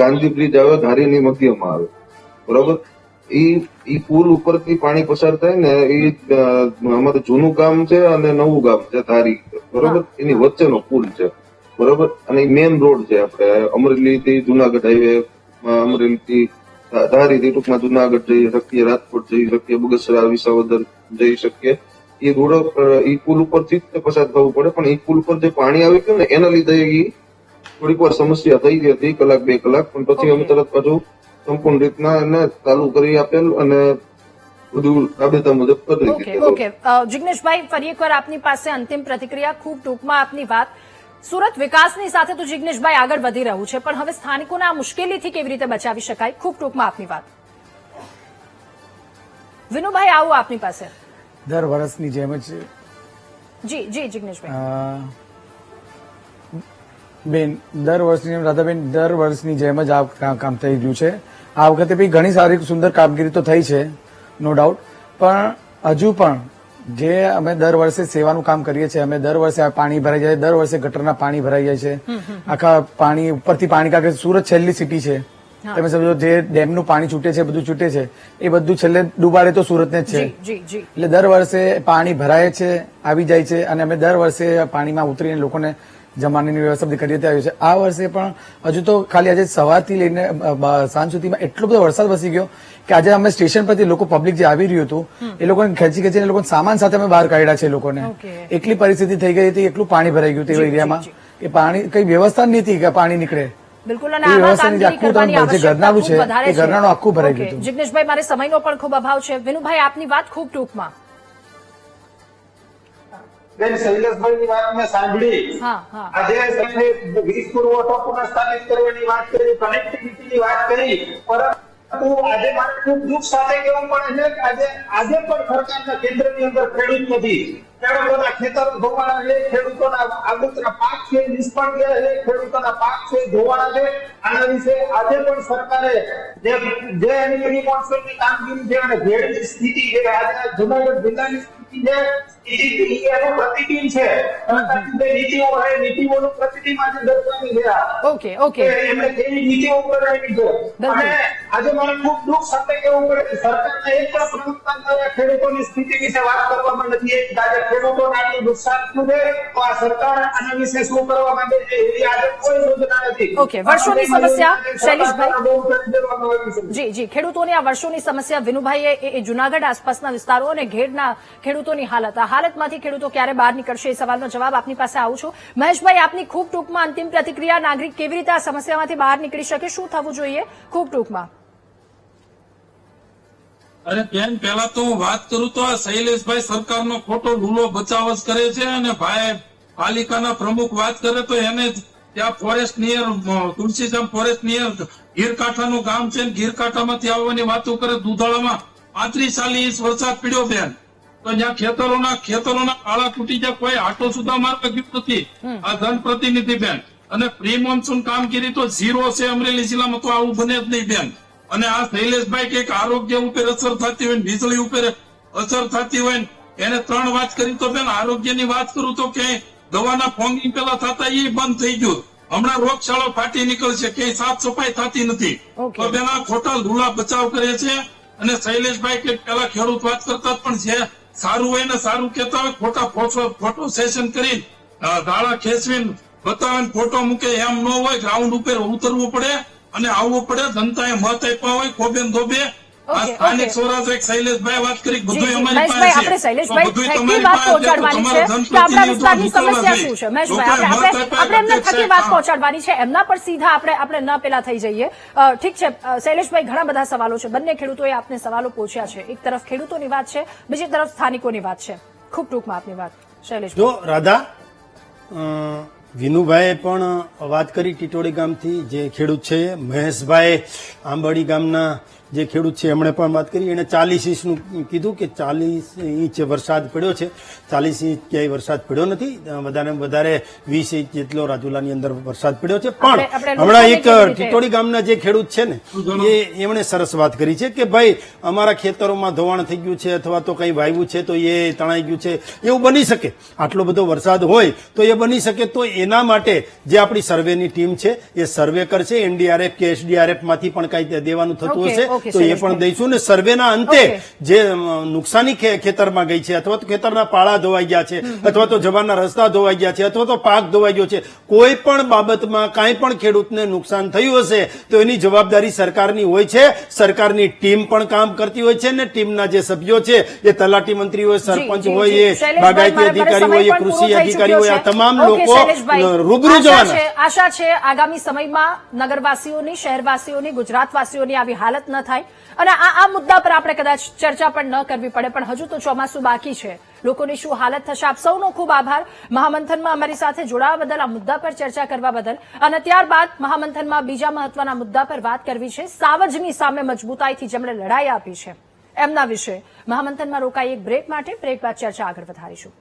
ગાંધી બ્રિજ આવે, ધારીની મધ્યમાં આવે, બરોબર. ઈ પુલ ઉપરથી પાણી પસાર થાય ને, એ અમારું જૂનું ગામ છે અને નવું ગામ છે ધારી, બરોબર. એની વચ્ચેનો પુલ છે, બરોબર. અને એ મેઇન રોડ છે. આપણે અમરેલી થી જુનાગઢ હાઈવે, અમરેલી થી ધારી થી ટૂંકમાં જુનાગઢ જઈ શકીએ, રાજકોટ જઈ શકીએ, બગસરા વિસાવદર જઈ શકીએ. એ રોડ એ પુલ ઉપરથી જ પસાર થવું પડે. પણ એ પુલ ઉપર જે પાણી આવી ગયું ને, એના લીધે એ થોડીક વાર સમસ્યા થઈ ગઈ હતી, 1-2 કલાક. પણ પછી અમે તરત પાછું સંપૂર્ણ રીતના એને ચાલુ કરી આપેલ અને બધું રાબેતા મુજબ કરી ઓકે દીધેલું. ઓકે. જિગ્નેશભાઈ, ફરી એકવાર આપની પાસે અંતિમ પ્રતિક્રિયા, ખૂબ ટૂંકમાં આપની વાત. સુરત વિકાસની સાથે તો જિગ્નેશભાઈ આગળ વધી રહ્યું છે, પણ હવે સ્થાનિકોને આ મુશ્કેલીથી કેવી રીતે બચાવી શકાય? ખૂબ ટૂંકમાં આપની વાત. વિનુભાઈ, આવું આપની પાસે. દર વર્ષની જેમ જ જી જી જિગ્નેશભાઈ. બેન, દર વર્ષની જેમ રાધાબેન, દર વર્ષની જેમ જ આ કામ થઈ રહ્યું છે. આ વખતે બી ઘણી સારી સુંદર કામગીરી તો થઈ છે, નો ડાઉટ. પણ હજુ પણ જે અમે દર વર્ષે સેવાનું કામ કરીએ છીએ, અમે દર વર્ષે આ પાણી ભરાઈ જાય, દર વર્ષે ગટરના પાણી ભરાઈ જાય છે, આખા પાણી ઉપરથી પાણી, કારણ કે સુરત છેલ્લી સિટી છે, તમે સમજો, જે ડેમનું પાણી છૂટે છે, બધું છૂટે છે, એ બધું છેલ્લે ડૂબાડે તો સુરતને જ છે. જી જી. એટલે દર વર્ષે પાણી ભરાય છે, આવી જાય છે, અને અમે દર વર્ષે પાણીમાં ઉતરીને લોકોને જમવાની વ્યવસ્થા બધી કરી આવ્યું છે. આ વર્ષે પણ હજુ તો ખાલી આજે સવારથી લઈને સાંજ સુધીમાં એટલો બધો વરસાદ વસી ગયો કે આજે અમે સ્ટેશન પરથી લોકો, પબ્લિક જે આવી રહ્યું હતું, એ લોકોને ખેંચીને લોકો સામાન સાથે અમે બહાર કાઢ્યા છે. લોકોને એટલી પરિસ્થિતિ થઈ ગઈ હતી, એટલું પાણી ભરાઈ ગયું હતું એ એરિયામાં કે પાણી કઈ વ્યવસ્થા જ નથી કે પાણી નીકળે. બિલકુલ. અને આમાં કામગીરી કરવાની આવશ્યકતા ખૂબ વધારે છે. ઘરનાનું આખું ભરાઈ ગયું. જિગ્નેશભાઈ, મારે સમયનો પણ ખૂબ અભાવ છે. વિનુભાઈ, આપની વાત ખૂબ ટૂંકમાં. બેન, શૈલેષભાઈની વાત મેં સાંભળી. આજે તમે વીજ પુરવઠો પુનઃસ્થાપિત કરવાની વાત કરી, કનેક્ટિવિટીની વાત કરી, પરંતુ આજે મારે ખૂબ દુઃખ સાથે કહેવું પડે છે કે આજે પણ સરકારના કેન્દ્રની અંદર ખેડૂત નથી. ખેડૂતોના ખેતર ધોવાણા છે, ખેડૂતોના આગોતરા પાક છે નિષ્ફળ ગયા છે, ખેડૂતોના પાક છે ધોવાણા છે. આના વિશે આજે પણ સરકારે જે એની પ્રી મોન્સૂનની કામગીરી છે અને ભેળની સ્થિતિ છે, આજે જુનાગઢ જિલ્લાની સ્થિતિ છે, એનું પ્રતિબિંબ છે. સરકારની નીતિઓ હોય, નીતિઓનું પ્રતિબિંબ આજે દર્શાવી રહ્યા. ઓકે એમને કેવી નીતિઓ બનાવી છે. અને આજે મને ખૂબ દુઃખ સાથે કહેવું પડે કે સરકારના એક પણ પ્રવક્તા દ્વારા ખેડૂતોની સ્થિતિ વિશે વાત કરવામાં નથી. આજે ખેડૂતોને આટલું નુકસાન થયું છે તો આ સરકાર આના વિશે શું કરવા માંગે છે એવી આજે કોઈ યોજના નથી. ઓકે, વર્ષોની સમસ્યા શૈલેષભાઈ. જી ખેડૂતોની આ વર્ષોની સમસ્યા વિનુભાઈએ એ જુનાગઢ આસપાસના વિસ્તારો અને ઘેડના ખેડૂતોની હાલત, આ હાલતમાંથી ખેડૂતો ક્યારે બહાર નીકળશે એ સવાલનો જવાબ આપની પાસે આવું છું. મહેશભાઈ, આપની ખૂબ ટૂંકમાં અંતિમ પ્રતિક્રિયા, નાગરિક કેવી રીતે આ સમસ્યામાંથી બહાર નીકળી શકે, શું થવું જોઈએ ખૂબ ટૂંકમાં? અરે બેન, પેલા તો હું વાત કરું તો આ શૈલેષભાઈ સરકારનો ખોટો લૂલો બચાવ જ કરે છે. અને ભાઈ પાલિકાના પ્રમુખ વાત કરે તો એને ત્યાં forest near Tulsidham forest near ગીરકાંઠાનું ગામ છે, ગીરકાંઠામાંથી આવવાની વાતો કરે. દુધાળામાં 35-40 ઇંચ વરસાદ પડ્યો બેન, તો જ્યાં ખેતરોના કાળા તૂટી જાય, કોઈ આટો સુધા મારવા ગયું નથી આ જનપ્રતિનિધિ બેન. અને પ્રી મોન્સૂન કામગીરી તો ઝીરો છે અમરેલી જિલ્લામાં, તો આવું બને જ નહીં બેન. અને આ શૈલેષભાઈ કે આરોગ્ય ઉપર અસર થતી હોય, વીજળી ઉપર અસર થતી હોય, એને 3 વાત કરી તો બેન આરોગ્યની વાત કરું તો કે દવાના ફોંગિંગ પેલા થતા એ બંધ થઈ ગયું. હમણાં રોગચાળો ફાટી નીકળશે, ક્યાંય સાફ સફાઈ થતી નથી. તો બેન આ ખોટા લૂલા બચાવ કરે છે. અને શૈલેષભાઈ કે પેલા ખેડૂત વાત કરતા પણ છે, સારું હોય ને સારું કેતા હોય, ખોટા ફોટો સેશન કરી ગાળા ખેંચવીને બતાવે, ફોટો મૂકે, એમ ન હોય. ગ્રાઉન્ડ ઉપર ઉતરવું પડે અને આવવું પડે. જનતાએ મત આપ્યા હોય ખોબેન ધોબે. આ સ્થાનિક સ્વરાજ એક શૈલેષભાઈ વાત કરી, બધું અમારી પાસે છે. આપણે શૈલેષભાઈ થકી વાત પહોંચાડવાની છે કે આપણા વિસ્તારની સમસ્યા શું છે. મહેશભાઈ, આપણે એમના થકી વાત પહોંચાડવાની છે, એમના પર સીધા આપણે ન પેલા થઈ જઈએ. ઠીક છે શૈલેષભાઈ, ઘણા બધા સવાલો છે, બંને ખેડૂતોએ આપને સવાલો પૂછ્યા છે. એક તરફ ખેડૂતોની વાત છે, બીજી તરફ સ્થાનિકોની વાત છે. ખૂબ ટૂંકમાં આપની વાત શૈલેષભાઈ. જો રાધા, વિનુભાઈએ પણ વાત કરી ટીટોડી ગામથી જે ખેડૂત છે, મહેશભાઈ આંબડી ગામના જે ખેડૂત છે એમણે પણ વાત કરી. એને 40 ઇંચનું કીધું કે 40 ઇંચ વરસાદ પડ્યો છે. 40 ઇંચ ક્યાંય વરસાદ પડ્યો નથી, વધારે 20 ઇંચ જેટલો રાજુલાની અંદર વરસાદ પડ્યો છે. પણ હમણાં એક ટીટોડી ગામના જે ખેડૂત છે ને એમણે સરસ વાત કરી છે કે ભાઈ અમારા ખેતરોમાં ધોવાણ થઈ ગયું છે અથવા તો કંઈ વાવ્યું છે તો એ તણાઈ ગયું છે, એવું બની શકે. આટલો બધો વરસાદ હોય તો એ બની શકે. તો એના માટે જે આપણી સર્વેની ટીમ છે એ સર્વે કરશે. એનડીઆરએફ કે એસડીઆરએફ માંથી પણ કઈ દેવાનું થતું હશે તો એ પણ દઈશું. ને સર્વેના અંતે જે નુકસાની ખેતરમાં ગઈ છે, અથવા તો ખેતરના પાળા ધોવાઈ ગયા છે, અથવા તો જવાના રસ્તા ધોવાઈ ગયા છે, અથવા તો પાક ધોવાઈ ગયો છે, કોઈ પણ બાબતમાં કાંઈ પણ ખેડૂતને નુકસાન થયું હશે તો એની જવાબદારી સરકારની હોય છે. સરકારની ટીમ પણ કામ કરતી હોય છે. ને ટીમના જે સભ્યો છે એ તલાટી મંત્રી હોય, સરપંચ હોય, એ બાગાયતી અધિકારી હોય, એ કૃષિ અધિકારી હોય, આ તમામ લોકો રૂબરૂ જવાના. આશા છે આગામી સમયમાં નગરવાસીઓની, શહેરવાસીઓની, ગુજરાતવાસીઓની આવી હાલત ન થાય અને આ મુદ્દા પર આપણે કદાચ ચર્ચા પણ ન કરવી પડે. પણ હજુ તો ચોમાસું બાકી છે, લોકોની શું હાલત થશે. આપ સૌનો ખૂબ આભાર મહામંથનમાં અમારી સાથે જોડાવા બદલ, આ મુદ્દા પર ચર્ચા કરવા બદલ. અને ત્યારબાદ મહામંથનમાં બીજા મહત્વના મુદ્દા પર વાત કરવી છે. સાવજની સામે મજબૂતાઈથી જેમણે લડાઈ આપી છે એમના વિશે. મહામંથનમાં રોકાઈ એક બ્રેક માટે, બ્રેક બાદ ચર્ચા આગળ વધારીશું.